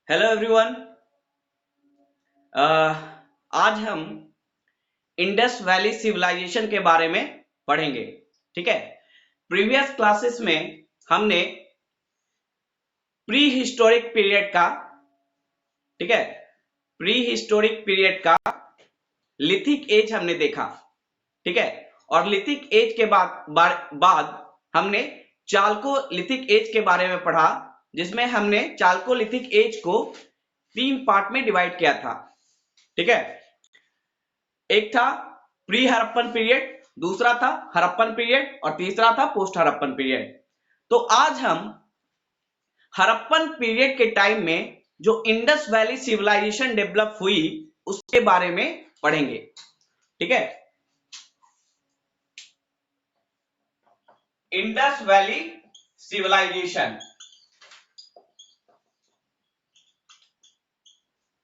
Hello everyone. आज हम Indus valley civilisation के बारे में पढ़ेंगे। ठीक है, प्रीवियस क्लासेस में हमने प्री हिस्टोरिक पीरियड का ठीक है प्री हिस्टोरिक पीरियड का लिथिक एज हमने देखा। ठीक है, और लिथिक एज के बाद हमने चालकोलिथिक एज के बारे में पढ़ा, जिसमें हमने चालकोलिथिक एज को 3 पार्ट में डिवाइड किया था। ठीक है, एक था प्री हड़प्पन पीरियड, दूसरा था हड़प्पन पीरियड और तीसरा था पोस्ट हड़प्पन पीरियड। तो आज हम हड़प्पन पीरियड के टाइम में जो इंडस वैली सिविलाइजेशन डेवलप हुई उसके बारे में पढ़ेंगे। ठीक है, इंडस वैली सिविलाइजेशन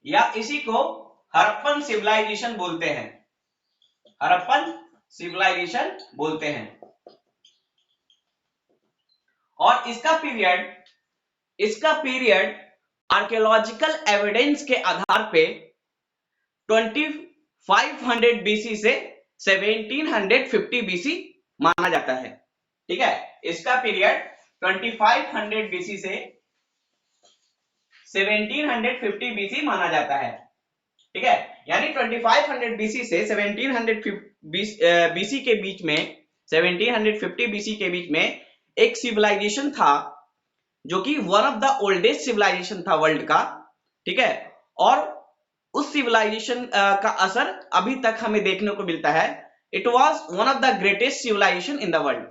या इसी को हड़प्पन सिविलाइजेशन बोलते हैं। हड़प्पन सिविलाइजेशन बोलते हैं। और इसका पीरियड आर्कियोलॉजिकल एविडेंस के आधार पे 2500 बीसी से 1750 बीसी माना जाता है। ठीक है, इसका पीरियड 2500 बीसी से 1750 बीसी माना जाता है। ठीक है, यानी 2500 बीसी से 1700 बीसी के बीच में 1750 बीसी के बीच में एक सिविलाइजेशन था जो कि one of the oldest civilization था वर्ल्ड का। ठीक है, और उस सिविलाइजेशन का असर अभी तक हमें देखने को मिलता है। It was one of the greatest civilization in the world.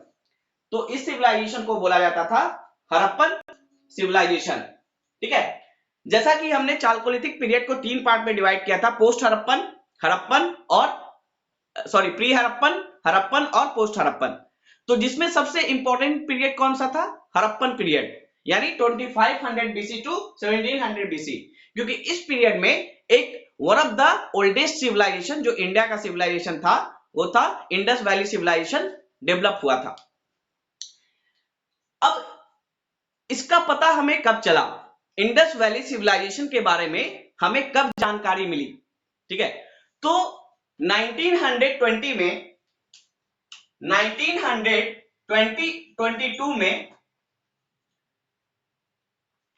तो इस सिविलाइजेशन को बोला जाता था हड़प्पन सिविलाइजेशन। ठीक है, जैसा कि हमने चालकोलिथिक पीरियड को 3 पार्ट में डिवाइड किया था, पोस्ट हड़प्पन, प्री हड़प्पन, हड़प्पन और पोस्ट हड़प्पन। तो जिसमें सबसे इंपॉर्टेंट पीरियड कौन सा था? हड़प्पन पीरियड, यानी 2500 बीसी टू 1700 बीसी, क्योंकि इस पीरियड में एक one of the oldest civilization जो इंडिया का सिविलाइजेशन था वो था इंडस वैली सिविलाइजेशन डेवलप हुआ था। अब इसका पता हमें कब चला? इंडस वैली सिविलाइजेशन के बारे में हमें कब जानकारी मिली? ठीक है, तो 1922 में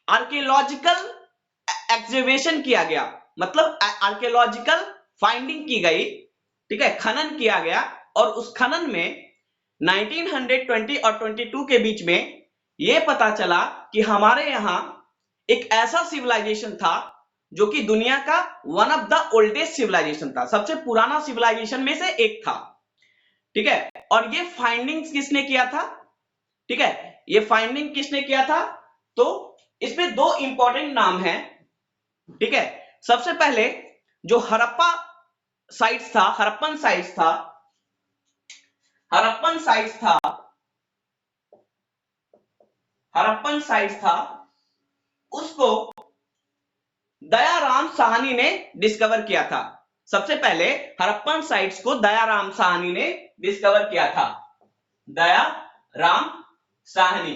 आर्कियोलॉजिकल एक्सकवेशन किया गया, मतलब आर्कियोलॉजिकल फाइंडिंग की गई। ठीक है, खनन किया गया और उस खनन में 1920 और 22 के बीच में यह पता चला कि हमारे यहां एक ऐसा सिविलाइजेशन था जो कि दुनिया का one of the oldest civilization था, सबसे पुराना सिविलाइजेशन में से एक था। ठीक है, और ये फाइंडिंग्स किसने किया था? ठीक है, ये फाइंडिंग किसने किया था? तो इसमें 2 इंपॉर्टेंट नाम हैं। ठीक है, सबसे पहले जो हड़प्पन साइट्स था, उसको दयाराम साहनी ने डिस्कवर किया था। सबसे पहले हड़प्पन साइट्स को दयाराम साहनी ने डिस्कवर किया था, दयाराम साहनी।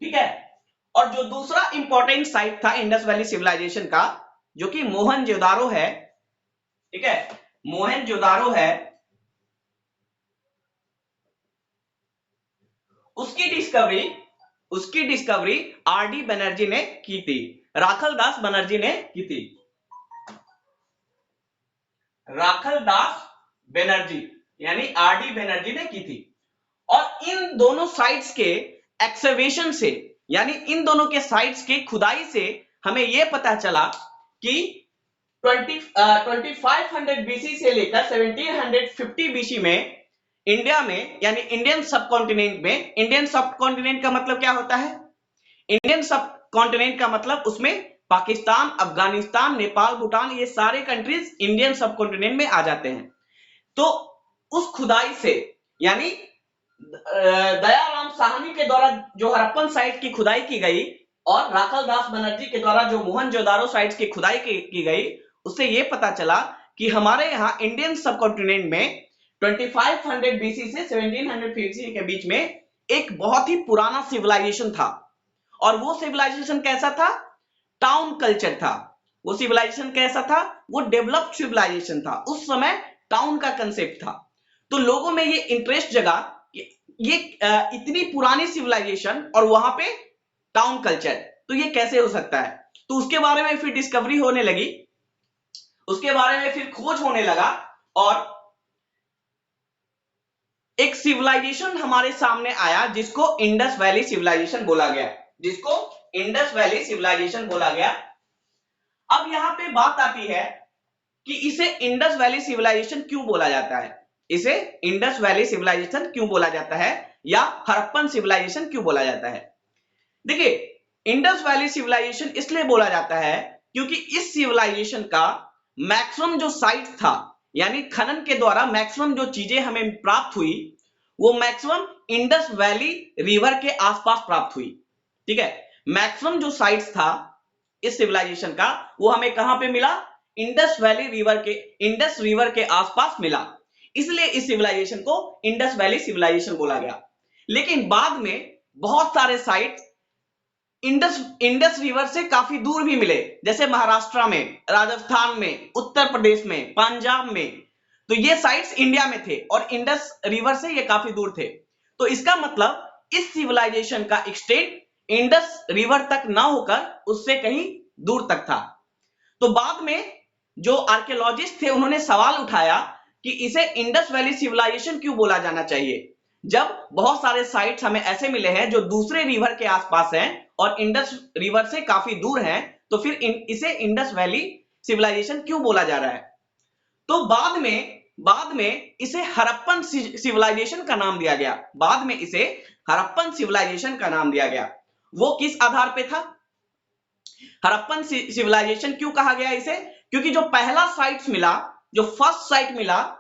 ठीक है, और जो दूसरा इंपॉर्टेंट साइट था इंडस वैली सिविलाइजेशन का, जो कि मोहनजोदारो है। ठीक है, मोहनजोदारो है, उसकी डिस्कवरी आर.डी. बनर्जी ने की थी, राखलदास बनर्जी ने की थी। राखलदास बनर्जी यानी आर.डी. बनर्जी ने की थी। और इन दोनों साइट्स के एक्सकवेशन से, यानी इन दोनों के साइट्स के खुदाई से हमें यह पता चला कि 2500 बीसी से लेकर 1750 बीसी में इंडिया में, यानी इंडियन सब कॉन्टिनेंट में, इंडियन सब कॉन्टिनेंट का मतलब क्या होता है? इंडियन सब कॉन्टिनेंट का मतलब उसमें पाकिस्तान, अफगानिस्तान, नेपाल, भूटान, ये सारे कंट्रीज इंडियन सब कॉन्टिनेंट में आ जाते हैं। तो उस खुदाई से, यानी दयाराम साहनी के द्वारा जो हड़प्पन साइट की खुदाई की गई और राखलदास बनर्जी के द्वारा जो मोहनजोदारो साइट्स की खुदाई की गई, उससे यह पता चला कि हमारे यहाँ इंडियन सब कॉन्टिनेंट में 2500 बीसी से 1700 बीसी के बीच में एक बहुत ही पुराना सिविलाइजेशन था। और वो सिविलाइजेशन कैसा था? टाउन कल्चर था। वो सिविलाइजेशन कैसा था? वो डेवलप्ड सिविलाइजेशन था। उस समय टाउन का कंसेप्ट था। तो लोगों में ये इंटरेस्ट जगा कि ये इतनी पुरानी सिविलाइजेशन और वहां पे टाउन कल्चर, तो ये कैसे हो सकता है? तो उसके बारे में फिर डिस्कवरी होने लगी, उसके बारे में फिर खोज होने लगा और एक सिविलाइजेशन हमारे सामने आया जिसको इंडस वैली सिविलाइजेशन बोला गया, जिसको इंडस वैली सिविलाइजेशन बोला गया। अब यहां पे बात आती है कि इसे इंडस वैली सिविलाइजेशन क्यों बोला जाता है, इसे इंडस वैली सिविलाइजेशन क्यों बोला जाता है या हड़प्पन सिविलाइजेशन क्यों बोला जाता है। देखिए, इंडस वैली सिविलाइजेशन इसलिए बोला जाता है क्योंकि इस सिविलाइजेशन का मैक्सिमम जो साइट था, यानी खनन के द्वारा मैक्सिमम जो चीजें हमें प्राप्त हुई, वो मैक्सिमम इंडस वैली रिवर के आसपास प्राप्त हुई। ठीक है, मैक्सिमम जो साइट्स था इस सिविलाइजेशन का, वो हमें कहां पे मिला? इंडस वैली रिवर के, इंडस रिवर के आसपास मिला। इसलिए इस सिविलाइजेशन को इंडस वैली सिविलाइजेशन बोला गया। लेकिन बाद में बहुत सारे साइट इंडस रिवर से काफी दूर भी मिले, जैसे महाराष्ट्र में, राजस्थान में, उत्तर प्रदेश में, पंजाब में। तो ये साइट्स इंडिया में थे और इंडस रिवर से ये काफी दूर थे। तो इसका मतलब इस सिविलाइजेशन का एक्सटेंट इंडस रिवर तक ना होकर उससे कहीं दूर तक था। तो बाद में जो आर्कियोलॉजिस्ट थे उन्होंने सवाल उठाया कि इसे इंडस वैली सिविलाइजेशन क्यों बोला जाना चाहिए, जब बहुत सारे साइट्स हमें ऐसे मिले हैं जो दूसरे रिवर के आसपास हैं और इंडस रिवर से काफी दूर हैं, तो फिर इसे इंडस वैली सिविलाइजेशन क्यों बोला जा रहा है। तो बाद में इसे हड़प्पन सिविलाइजेशन का नाम दिया गया। बाद में इसे हड़प्पन सिविलाइजेशन का नाम दिया गया। वो किस आधार पे था? हड़प्पन सिविलाइजेशन क्यों कहा गया इसे? क्योंकि जो पहला साइट मिला, जो फर्स्ट साइट मिला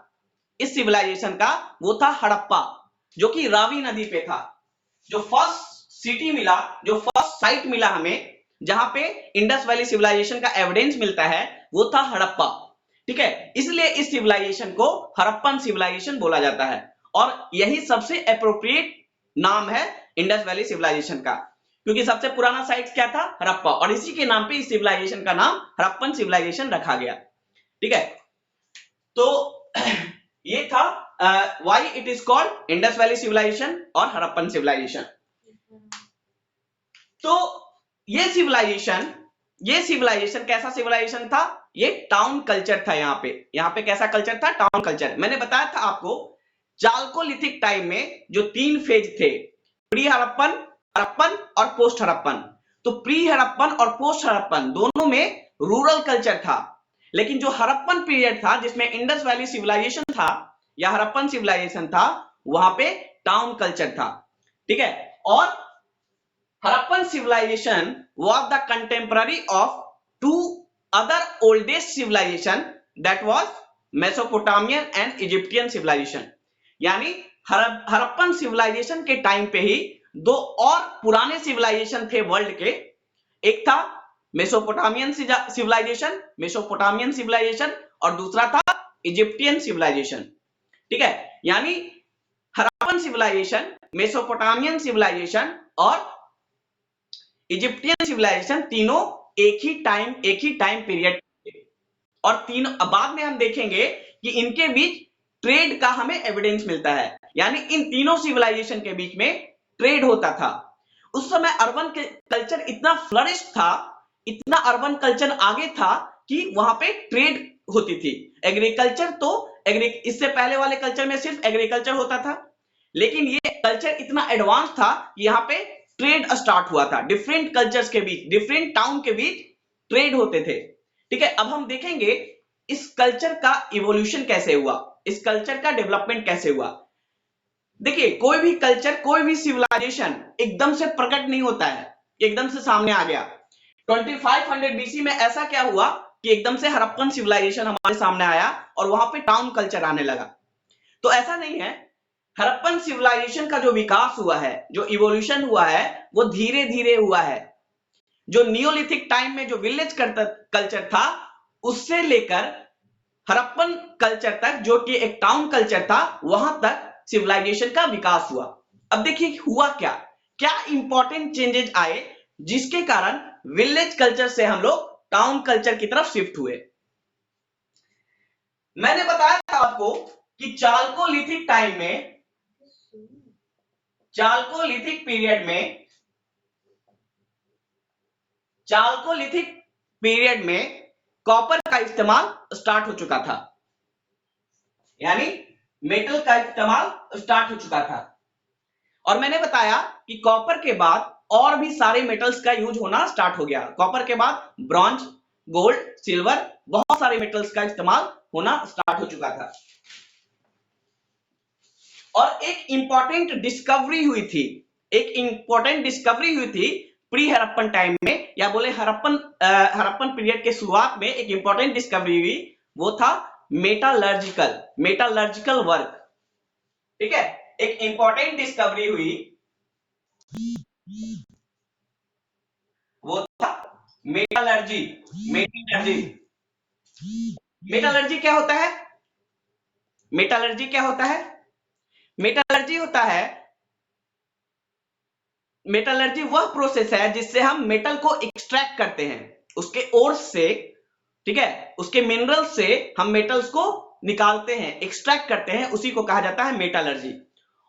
इस सिविलाइजेशन का, वो था हड़प्पा, जो कि रावी नदी पे था। जो फर्स्ट सिटी मिला, जो फर्स्ट साइट मिला हमें जहां पे इंडस वैली सिविलाइजेशन का एविडेंस मिलता है, वो था हड़प्पा। ठीक है, इसलिए इस सिविलाइजेशन को हड़प्पन सिविलाइजेशन बोला जाता है और यही सबसे एप्रोप्रिएट नाम है इंडस वैली सिविलाइजेशन का, क्योंकि सबसे पुराना साइट क्या था? हड़प्पा, और इसी के नाम पे इस सिविलाइजेशन का नाम हड़प्पन सिविलाइजेशन रखा गया। ठीक है, तो ये था why it is called Indus valley civilization और हड़प्पन सिविलाइजेशन। तो ये सिविलाइजेशन कैसा सिविलाइजेशन था? ये टाउन कल्चर था। यहाँ पे कैसा कल्चर था? Town culture. मैंने बताया था आपको, चालकोलिथिक टाइम में जो 3 फेज थे, प्री हड़प्पन, हड़प्पन और पोस्ट हड़प्पन। तो प्री हड़प्पन और पोस्ट हड़प्पन दोनों में रूरल कल्चर था, लेकिन जो हड़प्पन पीरियड था जिसमें इंडस वैली सिविलाइजेशन था या हड़प्पन सिविलाइजेशन था, वहां पे टाउन कल्चर था। ठीक है, और Harappan civilization was the contemporary of 2 other oldest civilization, that was Mesopotamian and Egyptian civilization। यानी हड़प्पन सिविलाइजेशन के टाइम पे ही 2 और पुराने सिविलाइजेशन थे वर्ल्ड के। एक था मेसोपोटामियन सिविलाइजेशन और दूसरा था इजिप्टियन सिविलाइजेशन। ठीक है, यानी हड़प्पन सिविलाइजेशन, मेसोपोटामियन सिविलाइजेशन और इजिप्टियन सिविलाइजेशन तीनों एक ही टाइम पीरियड, और तीनों बाद में हम देखेंगे कि इनके बीच ट्रेड का हमें एविडेंस मिलता है, यानी इन तीनों सिविलाइजेशन के बीच में ट्रेड होता था। उस समय अर्बन कल्चर इतना फ्लरिश था, इतना अर्बन कल्चर आगे था कि वहां पे ट्रेड होती थी। एग्रीकल्चर तो इससे पहले वाले कल्चर में सिर्फ एग्रीकल्चर होता था, लेकिन ये कल्चर इतना एडवांस था कि यहाँ पे ट्रेड स्टार्ट हुआ था। डिफरेंट कल्चर्स के बीच, डिफरेंट टाउन के बीच ट्रेड होते थे। ठीक है, अब हम देखेंगे इस कल्चर का इवोल्यूशन कैसे हुआ, इस कल्चर का डेवलपमेंट कैसे हुआ। देखिए, कोई भी कल्चर, कोई भी सिविलाइजेशन एकदम से प्रकट नहीं होता है, एकदम से सामने आ गया। 2500 बीसी में ऐसा क्या हुआ कि एकदम से हड़प्पन सिविलाइजेशन हमारे सामने आया और वहां पे टाउन कल्चर आने लगा। तो ऐसा नहीं है। हड़प्पन सिविलाइजेशन का जो विकास हुआ है, जो इवोल्यूशन हुआ है, वो धीरे धीरे हुआ है। जो नियोलिथिक टाइम में जो विलेज कल्चर था, उससे लेकर हड़प्पन कल्चर तक, जो कि एक टाउन कल्चर था, वहां तक सिविलाइजेशन का विकास हुआ। अब देखिए हुआ क्या, क्या इंपॉर्टेंट चेंजेस आए जिसके कारण विलेज कल्चर से हम लोग टाउन कल्चर की तरफ शिफ्ट हुए। मैंने बताया था आपको कि चालकोलिथिक टाइम में, चालकोलिथिक पीरियड में कॉपर का इस्तेमाल स्टार्ट हो चुका था, यानी मेटल का इस्तेमाल स्टार्ट हो चुका था। और मैंने बताया कि कॉपर के बाद और भी सारे मेटल्स का यूज होना स्टार्ट हो गया। कॉपर के बाद ब्रॉन्ज, गोल्ड, सिल्वर, बहुत सारे मेटल्स का इस्तेमाल होना स्टार्ट हो चुका था। और एक इंपॉर्टेंट डिस्कवरी हुई थी प्री हड़प्पन टाइम में, या बोले हड़प्पन पीरियड के शुरुआत में एक इंपॉर्टेंट डिस्कवरी हुई, वो था मेटालर्जिकल वर्क। ठीक है, एक इंपॉर्टेंट डिस्कवरी हुई, वो था मेटालर्जी। मेटालर्जी क्या होता है? मेटालर्जी वह प्रोसेस है जिससे हम मेटल को एक्सट्रैक्ट करते हैं, उसके ओर्स से, ठीक है, उसके मिनरल से हम मेटल्स को निकालते हैं, एक्सट्रैक्ट करते हैं, उसी को कहा जाता है मेटालर्जी।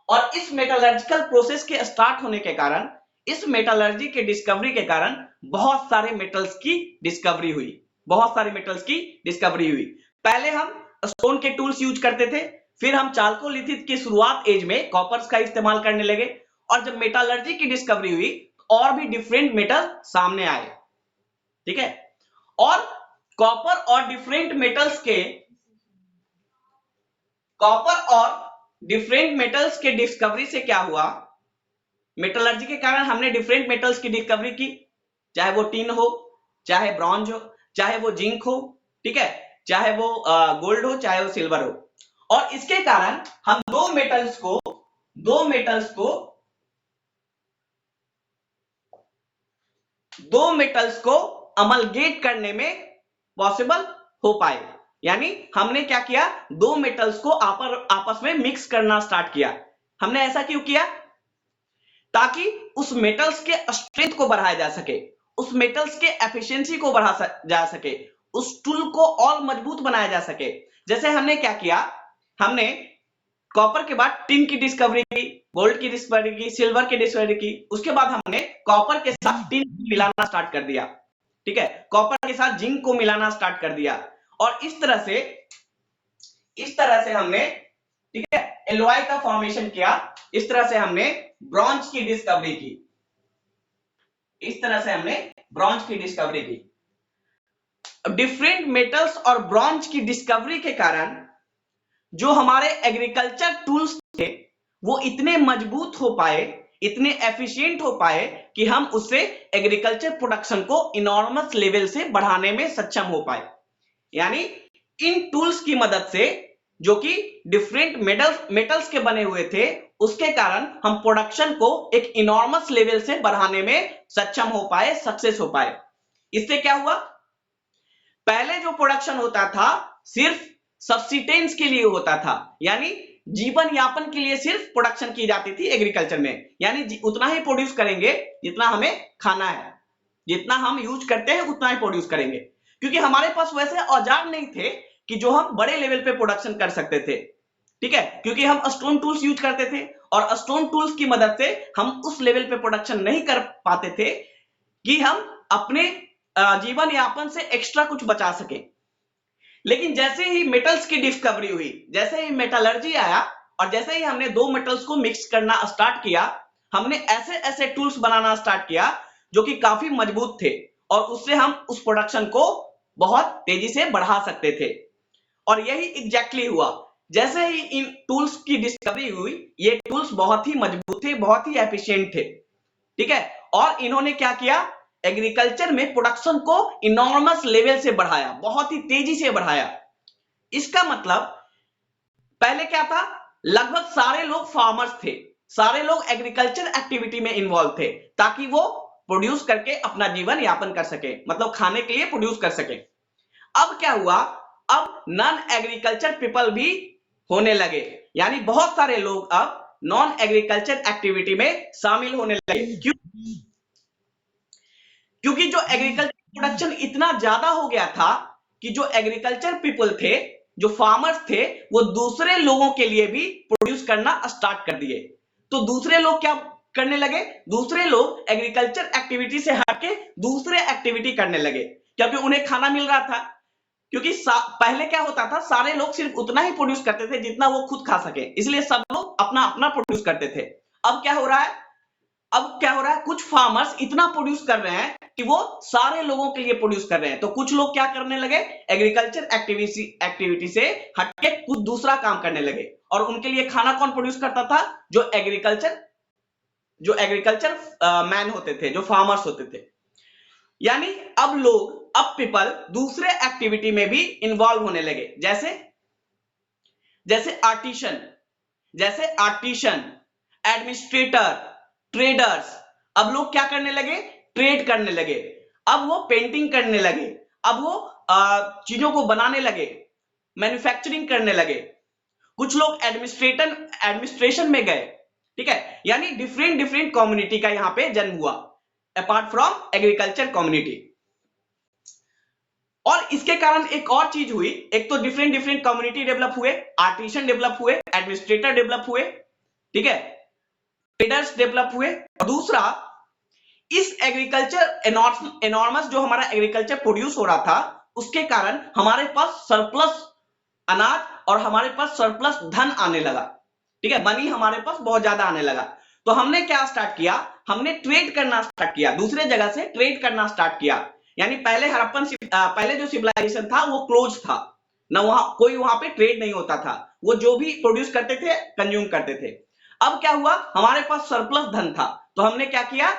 और इस मेटालर्जिकल प्रोसेस के स्टार्ट होने के कारण, इस मेटालर्जी के डिस्कवरी के कारण बहुत सारे मेटल्स की डिस्कवरी हुई। पहले हम स्टोन के टूल्स यूज करते थे, फिर हम चालकोलिथिक की शुरुआत एज में कॉपर्स का इस्तेमाल करने लगे, और जब मेटालर्जी की डिस्कवरी हुई और भी डिफरेंट मेटल सामने आए। ठीक है, और कॉपर और डिफरेंट मेटल्स के डिस्कवरी से क्या हुआ, मेटलर्जी के कारण हमने डिफरेंट मेटल्स की डिस्कवरी की, चाहे वो टिन हो, चाहे ब्रॉन्ज हो, चाहे वो जिंक हो, ठीक है, चाहे वो गोल्ड हो, चाहे वो सिल्वर हो। और इसके कारण हम दो मेटल्स को अमलगेट करने में पॉसिबल हो पाए। यानी हमने क्या किया, दो मेटल्स को आपस में मिक्स करना स्टार्ट किया। हमने ऐसा क्यों किया? ताकि उस मेटल्स के स्ट्रेंथ को बढ़ाया जा सके, उस मेटल्स के एफिशिएंसी को बढ़ाया जा सके, उस टूल को और मजबूत बनाया जा सके। जैसे हमने क्या किया, हमने कॉपर के बाद टिन की डिस्कवरी की, गोल्ड की डिस्कवरी की, सिल्वर की डिस्कवरी की, उसके बाद हमने कॉपर के साथ टिन मिलाना स्टार्ट कर दिया। ठीक है, कॉपर के साथ जिंक को मिलाना स्टार्ट कर दिया, और इस तरह से हमने, ठीक है, एलॉय का फॉर्मेशन किया। इस तरह से हमने ब्रॉन्ज की डिस्कवरी की। डिफरेंट मेटल्स और ब्रॉन्ज की डिस्कवरी के कारण जो हमारे एग्रीकल्चर टूल्स थे वो इतने मजबूत हो पाए, इतने एफिशिएंट हो पाए कि हम उससे एग्रीकल्चर प्रोडक्शन को इनॉर्मस लेवल से बढ़ाने में सक्षम हो पाए। यानी इन टूल्स की मदद से, जो कि डिफरेंट मेटल्स के बने हुए थे, उसके कारण हम प्रोडक्शन को एक इनॉर्मस लेवल से बढ़ाने में सक्षम हो पाए, सक्सेस हो पाए। इससे क्या हुआ, पहले जो प्रोडक्शन होता था सिर्फ सब्सिस्टेंस के लिए होता था, यानी जीवन यापन के लिए सिर्फ प्रोडक्शन की जाती थी एग्रीकल्चर में, यानी उतना ही प्रोड्यूस करेंगे जितना हमें खाना है, जितना हम यूज करते हैं उतना ही प्रोड्यूस करेंगे, क्योंकि हमारे पास वैसे औजार नहीं थे कि जो हम बड़े लेवल पे प्रोडक्शन कर सकते थे। ठीक है, क्योंकि हम स्टोन टूल्स यूज करते थे, और स्टोन टूल्स की मदद से हम उस लेवल पे प्रोडक्शन नहीं कर पाते थे कि हम अपने जीवन यापन से एक्स्ट्रा कुछ बचा सके। लेकिन जैसे ही मेटल्स की डिस्कवरी हुई, जैसे ही मेटलर्जी आया, और जैसे ही हमने दो मेटल्स को मिक्स करना स्टार्ट किया, हमने ऐसे टूल्स बनाना स्टार्ट किया जो कि काफी मजबूत थे, और उससे हम उस प्रोडक्शन को बहुत तेजी से बढ़ा सकते थे। और यही एग्जैक्टली हुआ, जैसे ही इन टूल्स की डिस्कवरी हुई, ये टूल्स बहुत ही मजबूत थे, बहुत ही एफिशिएंट थे। ठीक है, और इन्होंने क्या किया, एग्रीकल्चर में प्रोडक्शन को इनॉर्मस लेवल से बढ़ाया, बहुत ही तेजी से बढ़ाया। इसका मतलब पहले क्या था, लगभग सारे लोग फार्मर्स थे, सारे लोग एग्रीकल्चर एक्टिविटी में इन्वॉल्व थे, ताकि वो प्रोड्यूस करके अपना जीवन यापन कर सके, मतलब खाने के लिए प्रोड्यूस कर सके। अब क्या हुआ, अब नॉन एग्रीकल्चर पीपल भी होने लगे, यानी बहुत सारे लोग अब नॉन एग्रीकल्चर एक्टिविटी में शामिल होने लगे। क्यों? क्योंकि जो एग्रीकल्चर प्रोडक्शन इतना ज्यादा हो गया था कि जो एग्रीकल्चर पीपल थे, जो फार्मर्स थे, वो दूसरे लोगों के लिए भी प्रोड्यूस करना स्टार्ट कर दिए। तो दूसरे लोग क्या करने लगे? दूसरे लोग एग्रीकल्चर एक्टिविटी से हटके दूसरे एक्टिविटी करने लगे, क्योंकि उन्हें खाना मिल रहा था। क्योंकि पहले क्या होता था, सारे लोग सिर्फ उतना ही प्रोड्यूस करते थे जितना वो खुद खा सके, इसलिए सब लोग अपना अपना प्रोड्यूस करते थे। अब क्या हो रहा है? कुछ फार्मर्स इतना प्रोड्यूस कर रहे हैं कि वो सारे लोगों के लिए प्रोड्यूस कर रहे हैं। तो कुछ लोग क्या करने लगे? एग्रीकल्चर एक्टिविटी से हटके कुछ दूसरा काम करने लगे। और उनके लिए खाना कौन प्रोड्यूस करता था? जो एग्रीकल्चर मैन होते थे, जो फार्मर्स होते थे। यानी अब पीपल दूसरे एक्टिविटी में भी इन्वॉल्व होने लगे, जैसे आर्टिशन, एडमिनिस्ट्रेटर, ट्रेडर्स। अब लोग क्या करने लगे? ट्रेड करने लगे। अब वो पेंटिंग करने लगे, अब वो चीजों को बनाने लगे, मैन्युफैक्चरिंग करने लगे। कुछ लोग एडमिनिस्ट्रेशन में गए, ठीक है। यानी डिफरेंट कम्युनिटी का यहां पे जन्म हुआ अपार्ट फ्रॉम एग्रीकल्चर कम्युनिटी। और इसके कारण एक और चीज हुई, एक तो डिफरेंट कम्युनिटी डेवलप हुए, आर्टिशन डेवलप हुए, एडमिनिस्ट्रेटर डेवलप हुए, ठीक है, ट्रेडर्स डेवलप हुए। और दूसरा, इस एग्रीकल्चर एनॉर्मस जो हमारा एग्रीकल्चर प्रोड्यूस हो रहा था, उसके कारण हमारे पास सरप्लस अनाज और हमारे पास सरप्लस धन आने लगा, ठीक है, मनी हमारे पास बहुत ज्यादा आने लगा। तो हमने क्या स्टार्ट किया? हमने ट्रेड करना स्टार्ट किया, दूसरे जगह से ट्रेड करना स्टार्ट किया। यानी पहले जो सिविलाइजेशन था वो क्लोज था ना, कोई वहां पे ट्रेड नहीं होता था, वो जो भी प्रोड्यूस करते थे कंज्यूम करते थे। अब क्या हुआ? हमारे पास सरप्लस धन था, तो हमने क्या किया?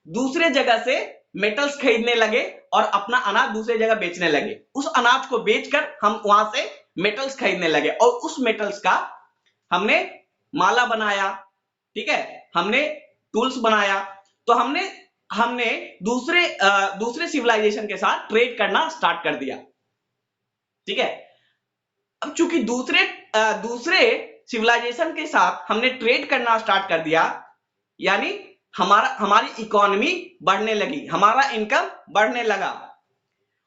दूसरे जगह से मेटल्स खरीदने लगे और अपना अनाज दूसरे जगह बेचने लगे। उस अनाज को बेचकर हम वहां से मेटल्स खरीदने लगे और उस मेटल्स का हमने माला बनाया, ठीक है, हमने टूल्स बनाया। तो हमने दूसरे सिविलाइजेशन के साथ ट्रेड करना स्टार्ट कर दिया, ठीक है। अब चूंकि दूसरे सिविलाइजेशन के साथ हमने ट्रेड करना स्टार्ट कर दिया, यानी हमारी इकोनॉमी बढ़ने लगी, हमारा इनकम बढ़ने लगा।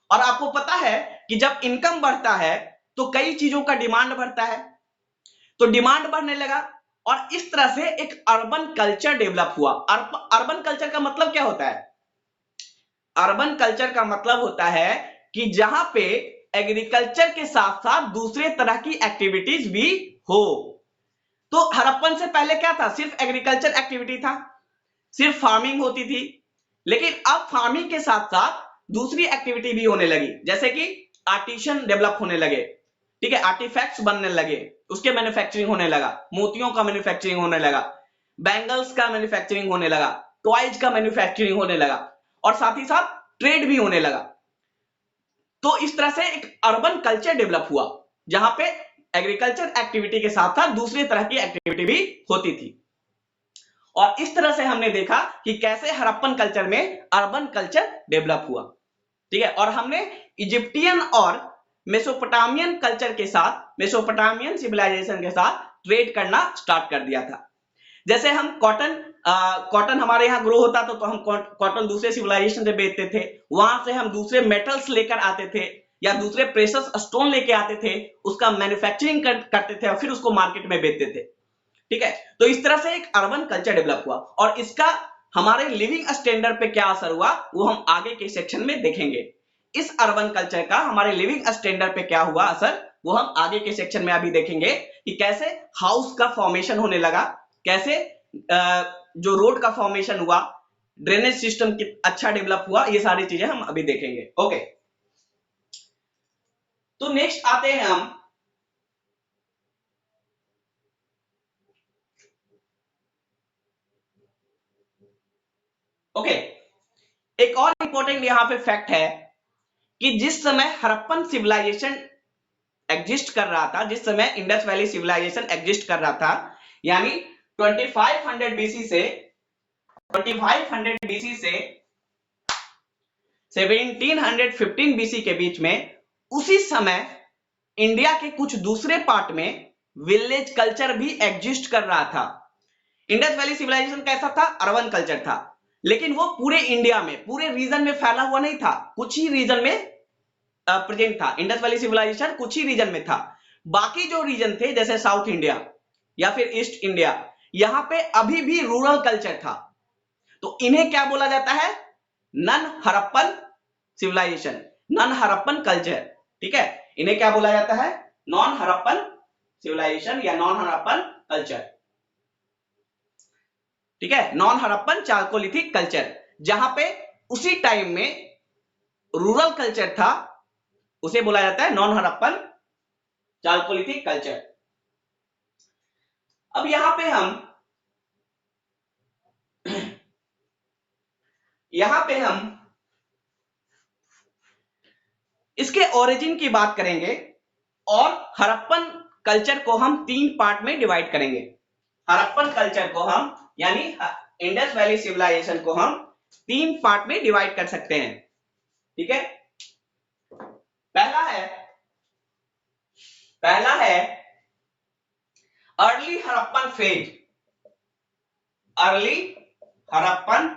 और आपको पता है कि जब इनकम बढ़ता है तो कई चीजों का डिमांड बढ़ता है, तो डिमांड बढ़ने लगा और इस तरह से एक अर्बन कल्चर डेवलप हुआ। अर्बन कल्चर का मतलब क्या होता है? अर्बन कल्चर का मतलब होता है कि जहां पे एग्रीकल्चर के साथ साथ दूसरे तरह की एक्टिविटीज भी हो। तो हड़प्पन से पहले क्या था? सिर्फ एग्रीकल्चर एक्टिविटी था, सिर्फ फार्मिंग होती थी। लेकिन अब फार्मिंग के साथ साथ दूसरी एक्टिविटी भी होने लगी, जैसे कि आर्टिशन डेवलप होने लगे, ठीक है, आर्टिफैक्ट्स बनने लगे, उसके मैन्युफैक्चरिंग होने लगा, मोतियों का मैन्युफैक्चरिंग होने लगा, बैंगल्स का मैन्युफैक्चरिंग होने लगा, टॉयज का मैन्युफैक्चरिंग होने लगा और साथ ही साथ ट्रेड भी होने लगा। तो इस तरह से एक अर्बन कल्चर डेवलप हुआ जहां पे एग्रीकल्चर एक्टिविटी के साथ साथ दूसरे तरह की एक्टिविटी भी होती थी। और इस तरह से हमने देखा कि कैसे हड़प्पन कल्चर में अर्बन कल्चर डेवलप हुआ, ठीक है। और हमने इजिप्टियन और मेसोपोटामियन कल्चर के साथ, मेसोपोटामियन सिविलाइजेशन के साथ ट्रेड करना स्टार्ट कर दिया था। जैसे हम कॉटन हमारे यहाँ ग्रो होता था, तो हम कॉटन दूसरे सिविलाइजेशन से बेचते थे, वहां से हम दूसरे मेटल्स लेकर आते थे या दूसरे प्रेशस स्टोन लेके आते थे, उसका मैन्युफैक्चरिंग करते थे और फिर उसको मार्केट में बेचते थे, ठीक है। तो इस तरह से एक अर्बन कल्चर डेवलप हुआ और इसका हमारे लिविंग स्टैंडर्ड पे क्या असर हुआ वो हम आगे के सेक्शन में देखेंगे। इस अर्बन कल्चर का हमारे लिविंग स्टैंडर्ड पे क्या हुआ असर, वो हम आगे के सेक्शन में अभी देखेंगे कि कैसे हाउस का फॉर्मेशन होने लगा, कैसे जो रोड का फॉर्मेशन हुआ, ड्रेनेज सिस्टम अच्छा डेवलप हुआ, ये सारी चीजें हम अभी देखेंगे। ओके, तो नेक्स्ट आते हैं हम एक और इंपॉर्टेंट यहां पे फैक्ट है कि जिस समय हड़प्पन सिविलाइजेशन एग्जिस्ट कर रहा था, जिस समय इंडस वैली सिविलाइजेशन एग्जिस्ट कर रहा था, यानी 2500 बीसी से 1715 बीसी के बीच में, उसी समय इंडिया के कुछ दूसरे पार्ट में विलेज कल्चर भी एग्जिस्ट कर रहा था। इंडस वैली सिविलाइजेशन कैसा था? अर्बन कल्चर था। लेकिन वो पूरे इंडिया में, पूरे रीजन में फैला हुआ नहीं था, कुछ ही रीजन में प्रेजेंट था। इंडस वैली सिविलाइजेशन कुछ ही रीजन में था। बाकी जो रीजन थे जैसे साउथ इंडिया या फिर ईस्ट इंडिया, यहां पे अभी भी रूरल कल्चर था। तो इन्हें क्या बोला जाता है? Non Harappan civilization, non Harappan culture. ठीक है, इन्हें क्या बोला जाता है? नॉन हड़प्पन सिविलाइजेशन या नॉन हड़प्पन कल्चर। ठीक है, नॉन हड़प्पन चालकोलिथिक कल्चर, जहां पे उसी टाइम में रूरल कल्चर था, उसे बोला जाता है नॉन हड़प्पन चालकोलिथिक कल्चर। अब यहां पे हम इसके ओरिजिन की बात करेंगे और हड़प्पन कल्चर को हम 3 पार्ट में डिवाइड करेंगे। हड़प्पन कल्चर को हम, यानी इंडस वैली सिविलाइजेशन को हम 3 पार्ट में डिवाइड कर सकते हैं। ठीक है, पहला है early Harappan phase, early Harappan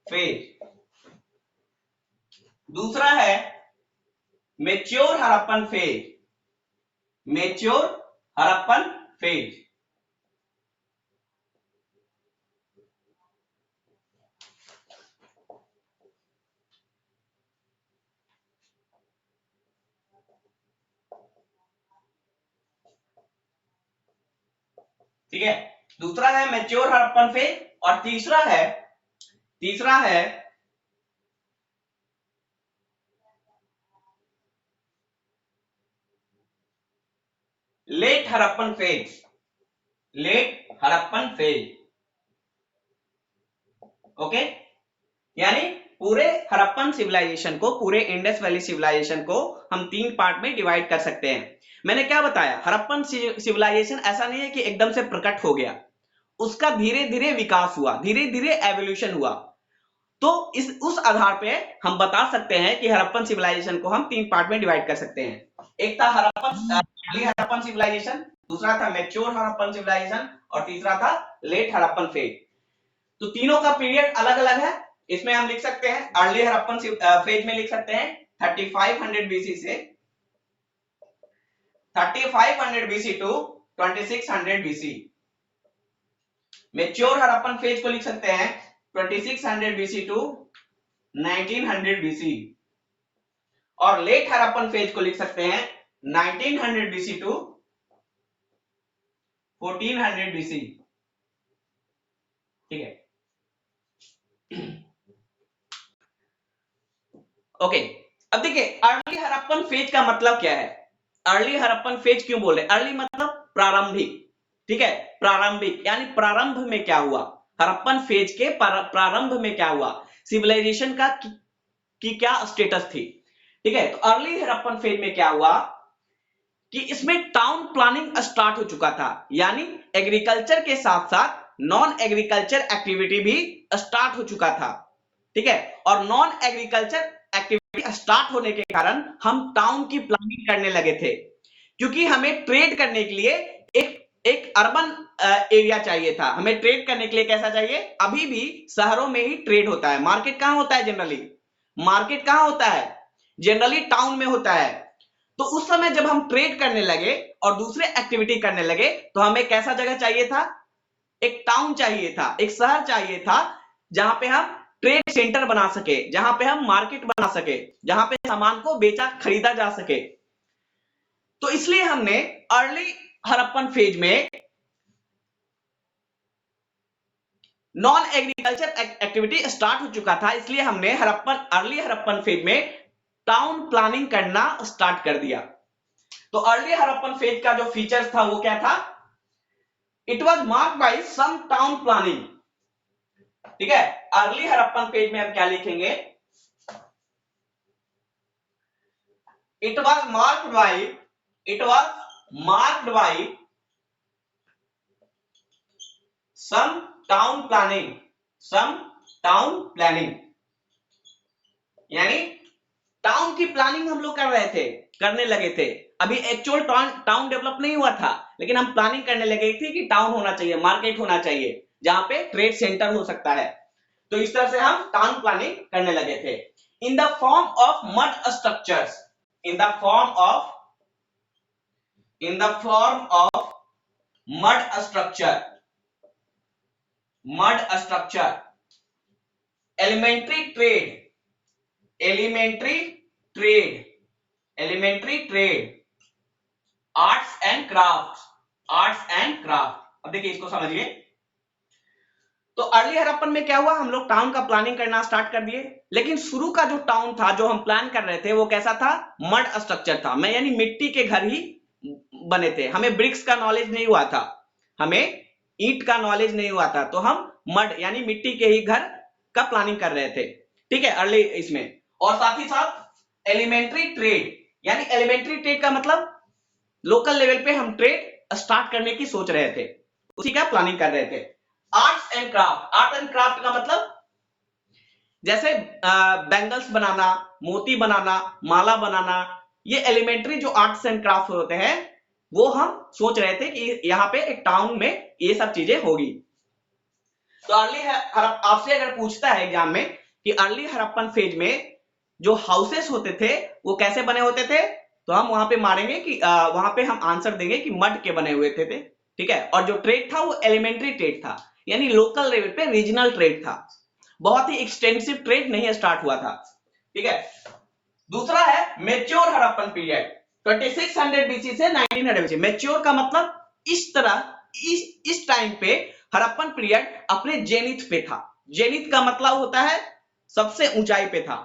phase. दूसरा है mature Harappan phase, mature Harappan phase. ठीक है, दूसरा है मैच्योर हड़प्पन फेज और तीसरा है late Harappan phase, late Harappan phase. Okay, यानी पूरे हड़प्पन सिविलाइजेशन को, पूरे इंडस वैली सिविलाइजेशन को हम 3 पार्ट में डिवाइड कर सकते हैं। मैंने क्या बताया, हड़प्पन सिविलाइजेशन ऐसा नहीं है कि एकदम से प्रकट हो गया, उसका धीरे धीरे विकास हुआ, धीरे धीरे एवोल्यूशन हुआ। तो उस आधार पे हम बता सकते हैं कि हड़प्पन सिविलाइजेशन को हम 3 पार्ट में डिवाइड कर सकते हैं। एक था हड़प्पन सिविलाइजेशन, दूसरा था मैच्योर हड़प्पन सिविलाइजेशन और तीसरा था लेट हड़प्पन फेज। तो तीनों का पीरियड अलग अलग है। इसमें हम लिख सकते हैं अर्ली हड़प्पन फेज में लिख सकते हैं 3500 बीसी से 3500 BC to 2600 BC. Mature Harappan phase को लिख सकते हैं 2600 बीसी टू 1900 बीसी और लेट हड़प्पन फेज को लिख सकते हैं 1900 बीसी टू 1400 बीसी। ठीक है, ओके। अब देखिए अर्ली हड़प्पन फेज का मतलब क्या है, अर्ली हड़प्पन फेज क्यों बोल रहे हैं? अर्ली मतलब प्रारंभिक। ठीक है, प्रारंभिक यानी प्रारंभ में क्या हुआ, हड़प्पन फेज के प्रारंभ में क्या हुआ, सिविलाइजेशन का की क्या स्टेटस थी। ठीक है, तो अर्ली हड़प्पन फेज में क्या हुआ कि इसमें टाउन प्लानिंग स्टार्ट हो चुका था, यानी एग्रीकल्चर के साथ साथ नॉन एग्रीकल्चर एक्टिविटी भी स्टार्ट हो चुका था। ठीक है, और नॉन एग्रीकल्चर एक्टिविटी स्टार्ट होने के कारण हम टाउन की प्लानिंग करने लगे थे, क्योंकि हमें ट्रेड करने के लिए एक अर्बन एरिया चाहिए था। हमें ट्रेड करने के लिए कैसा चाहिए? अभी भी शहरों में ही ट्रेड होता है, मार्केट कहां होता है जनरली? मार्केट कहां होता है? जनरली टाउन में होता है। तो उस समय जब हम ट्रेड करने लगे और दूसरे एक्टिविटी करने लगे तो हमें कैसा जगह चाहिए था? एक टाउन चाहिए था, एक शहर चाहिए था, जहां पे हम ट्रेड सेंटर बना सके, जहां पे हम मार्केट बना सके, जहां पे सामान को बेचा खरीदा जा सके। तो इसलिए हमने अर्ली हड़प्पन फेज में नॉन एग्रीकल्चर एक्टिविटी स्टार्ट हो चुका था, इसलिए हमने अर्ली हड़प्पन फेज में टाउन प्लानिंग करना स्टार्ट कर दिया। तो अर्ली हड़प्पन फेज का जो फीचर्स था वो क्या था? It was marked by some town planning. ठीक है, अर्ली हड़प्पन फेज में हम क्या लिखेंगे? It was marked by some town planning, यानी टाउन की प्लानिंग हम लोग करने लगे थे। अभी एक्चुअल टाउन डेवलप नहीं हुआ था, लेकिन हम प्लानिंग करने लगे थे कि टाउन होना चाहिए, मार्केट होना चाहिए। जहां पे ट्रेड सेंटर हो सकता है। तो इस तरह से हम टाउन प्लानिंग करने लगे थे। In the form of mud structures, in the form of mud structure, elementary trade, arts and craft. अब देखिए इसको समझिए। तो अर्ली हड़प्पन में क्या हुआ, हम लोग टाउन का प्लानिंग करना स्टार्ट कर दिए, लेकिन शुरू का जो टाउन था जो हम प्लान कर रहे थे वो कैसा था, मड स्ट्रक्चर था। मैं यानी मिट्टी के घर ही बने थे, हमें ब्रिक्स का नॉलेज नहीं हुआ था, हमें ईंट का नॉलेज नहीं हुआ था, तो हम मड यानी मिट्टी के ही घर का प्लानिंग कर रहे थे। ठीक है, अर्ली इसमें। और साथ ही साथ एलिमेंट्री ट्रेड, यानी एलिमेंट्री ट्रेड का मतलब लोकल लेवल पे हम ट्रेड स्टार्ट करने की सोच रहे थे, उसी का प्लानिंग कर रहे थे। आर्ट्स एंड क्राफ्ट का मतलब जैसे बैंगल्स बनाना, मोती बनाना, माला बनाना, ये एलिमेंट्री जो आर्ट्स एंड क्राफ्ट होते हैं वो हम सोच रहे थे कि यहाँ पे एक टाउन में ये सब चीजें होगी। तो अर्ली आपसे अगर पूछता है एग्जाम में कि अर्ली हड़प्पन फेज में जो हाउसेस होते थे वो कैसे बने होते थे, तो हम वहां पे मारेंगे कि वहां पे हम आंसर देंगे कि मड के बने हुए थे। ठीक है, और जो ट्रेड था वो एलिमेंट्री ट्रेड था, यानी लोकल लेवल पे रीजनल ट्रेड था, बहुत ही एक्सटेंसिव ट्रेड नहीं स्टार्ट हुआ था। ठीक है, दूसरा है मेच्योर हड़प्पन पीरियड, 2600 बीसी से 1900 बीसी। मेच्योर का मतलब इस तरह इस टाइम पे हड़प्पन पीरियड अपने जेनिथ पे था। जेनिथ का मतलब होता है सबसे ऊंचाई पे था।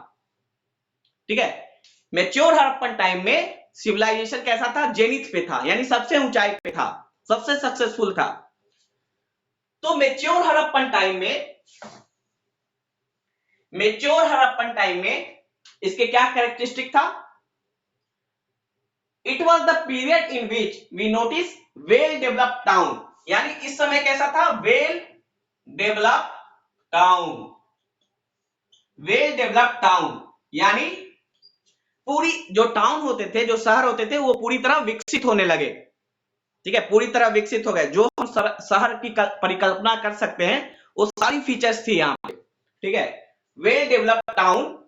ठीक है, मेच्योर हड़प्पन टाइम में सिविलाइजेशन कैसा था, जेनिथ पे था, यानी सबसे ऊंचाई पे था, सबसे सक्सेसफुल था। तो मेच्योर हड़प्पन टाइम में इसके क्या कैरेक्टरिस्टिक था, it was the period in which we notice well developed town, यानी इस समय कैसा था, वेल डेवलप्ड टाउन, यानी पूरी जो टाउन होते थे, जो शहर होते थे वो पूरी तरह विकसित होने लगे। ठीक है, पूरी तरह विकसित हो गए, जो हम शहर की परिकल्पना कर सकते हैं वो सारी फीचर्स थी यहाँ पे। ठीक है, well developed town,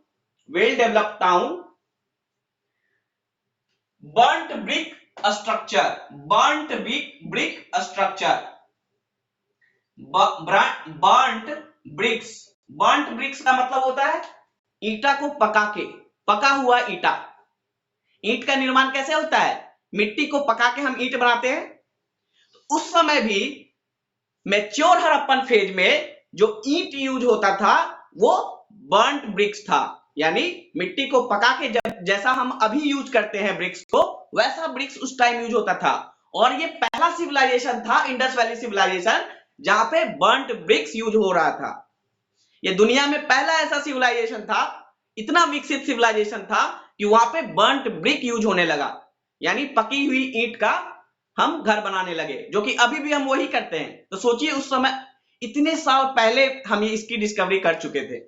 burnt brick structure, burnt bricks का मतलब होता है ईंटा को पका हुआ ईंटा। ईंट का निर्माण कैसे होता है, मिट्टी को पका के हम ईंट बनाते हैं। तो उस समय भी मैच्योर हड़प्पन फेज में जो ईंट यूज होता था वो बर्न्ट ब्रिक्स था, यानी मिट्टी को पका के जैसा हम अभी यूज करते हैं ब्रिक्स को, वैसा ब्रिक्स उस टाइम यूज होता था। और ये पहला सिविलाइजेशन था, इंडस वैली सिविलाइजेशन, जहां पे बर्न्ट ब्रिक्स यूज हो रहा था। ये दुनिया में पहला ऐसा सिविलाइजेशन था, इतना विकसित सिविलाइजेशन था कि वहां पे बर्न्ट ब्रिक यूज होने लगा, यानी पकी हुई ईंट का हम घर बनाने लगे, जो कि अभी भी हम वही करते हैं। तो सोचिए उस समय इतने साल पहले हम इसकी डिस्कवरी कर चुके थे।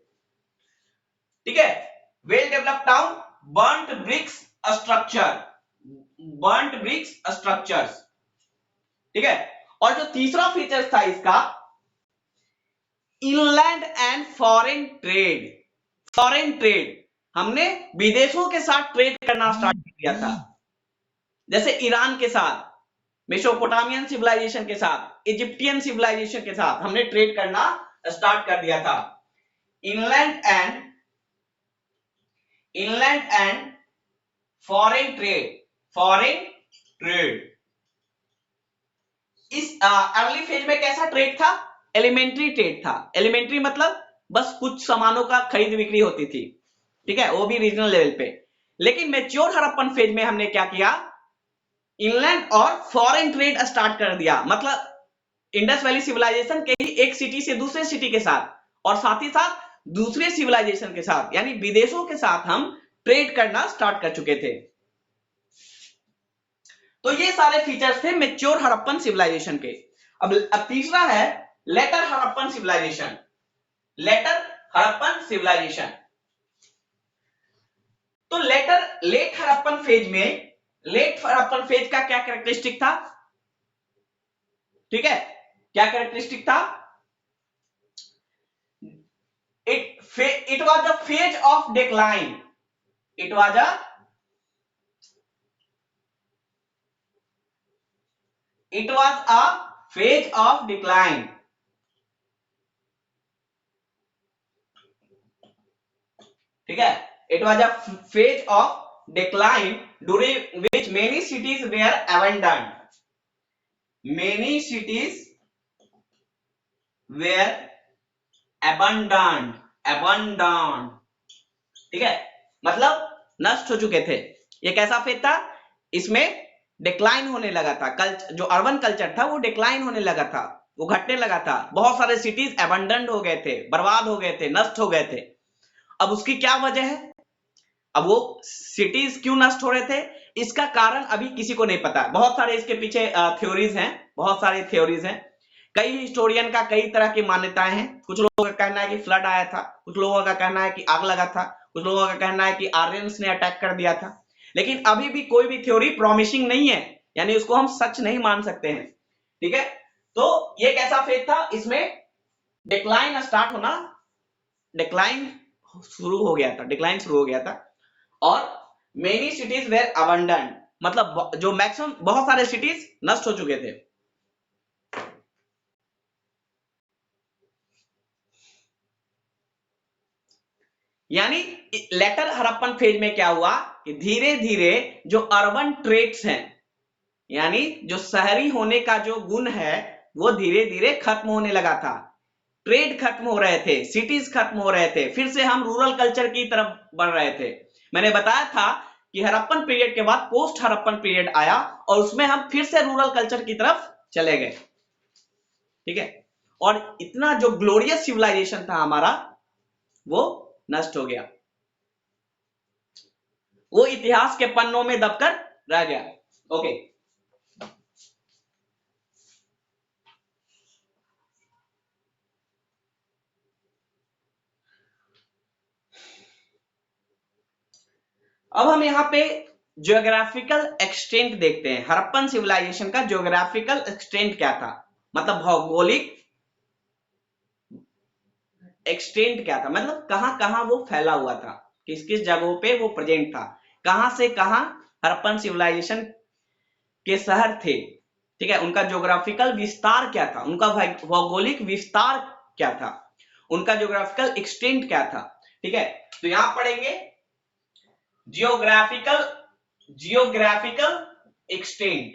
ठीक है, well developed town, burnt bricks structures. ठीक है, और जो तीसरा फीचर था इसका, इनलैंड एंड फॉरेन ट्रेड, हमने विदेशों के साथ ट्रेड करना स्टार्ट कर दिया था, जैसे ईरान के साथ, मेसोपोटामियन सिविलाइजेशन के साथ, इजिप्टियन सिविलाइजेशन के साथ हमने ट्रेड करना स्टार्ट कर दिया था। इनलैंड एंड फॉरेन ट्रेड इस अर्ली फेज में कैसा ट्रेड था, एलिमेंट्री ट्रेड था। एलिमेंट्री मतलब बस कुछ सामानों का खरीद बिक्री होती थी। ठीक है, वो भी रीजनल लेवल पे। लेकिन मैच्योर हड़प्पन फेज में हमने क्या किया, इनलैंड और फॉरेन ट्रेड स्टार्ट कर दिया, मतलब इंडस वैली सिविलाइजेशन के ही एक सिटी से दूसरे सिटी के साथ, और साथ ही साथ दूसरे सिविलाइजेशन के साथ, यानी विदेशों के साथ हम ट्रेड करना स्टार्ट कर चुके थे। तो ये सारे फीचर्स थे मैच्योर हड़प्पन सिविलाइजेशन के। अब तीसरा है लेटर हड़प्पन सिविलाइजेशन। तो लेट हड़प्पन फेज का क्या कैरेक्टरिस्टिक था, ठीक है, क्या कैरेक्टरिस्टिक था, it was a phase of decline. It was a phase of decline. ठीक है, it was a phase of decline during which many cities were abandoned. Many cities were abandoned. ठीक है, मतलब नष्ट हो चुके थे. ये कैसा फेज था? इसमें डिक्लाइन होने लगा था. जो अर्बन कल्चर था वो डिक्लाइन होने लगा था, वो घटने लगा था. बहुत सारे सिटीज अबंडन्ड हो गए थे, बर्बाद हो गए थे, नष्ट हो गए थे. अब उसकी क्या वजह है? अब वो सिटीज क्यों नष्ट हो रहे थे, इसका कारण अभी किसी को नहीं पता. बहुत सारे इसके पीछे थ्योरीज हैं, बहुत सारी थ्योरीज हैं. कई हिस्टोरियन का कई तरह की मान्यताएं हैं. कुछ लोगों का कहना है कि फ्लड आया था, कुछ लोगों का कहना है कि आग लगा था, कुछ लोगों का कहना है कि आर्यंस ने अटैक कर दिया था. लेकिन अभी भी कोई भी थ्योरी प्रॉमिसिंग नहीं है, यानी उसको हम सच नहीं मान सकते हैं. ठीक है, तो ये कैसा फेज था? इसमें डिक्लाइन स्टार्ट होना, डिक्लाइन शुरू हो गया था और मेनी सिटीज वेर अबंडन्ड, मतलब जो मैक्सिमम बहुत सारे सिटीज नष्ट हो चुके थे. यानी लेटर हड़प्पन फेज में क्या हुआ कि धीरे धीरे जो अर्बन ट्रेड्स हैं, यानी जो शहरी होने का जो गुण है वो धीरे धीरे खत्म होने लगा था. ट्रेड खत्म हो रहे थे, सिटीज खत्म हो रहे थे, फिर से हम रूरल कल्चर की तरफ बढ़ रहे थे. मैंने बताया था कि हड़प्पन पीरियड के बाद पोस्ट हड़प्पन पीरियड आया और उसमें हम फिर से रूरल कल्चर की तरफ चले गए. ठीक है, और इतना जो ग्लोरियस सिविलाइजेशन था हमारा वो नष्ट हो गया, वो इतिहास के पन्नों में दबकर रह गया. ओके, अब हम यहां पे ज्योग्राफिकल एक्सटेंट देखते हैं. हड़प्पन सिविलाइजेशन का ज्योग्राफिकल एक्सटेंट क्या था, मतलब भौगोलिक एक्सटेंट क्या था, मतलब कहां कहां वो फैला हुआ था, किस किस जगहों पे वो प्रेजेंट था, कहां से कहां हड़प्पन सिविलाइजेशन के शहर थे. ठीक है, उनका ज्योग्राफिकल विस्तार क्या था, उनका भौगोलिक विस्तार क्या था, उनका ज्योग्राफिकल एक्सटेंट क्या था. ठीक है, तो यहां पढ़ेंगे जियोग्राफिकल एक्सटेंट,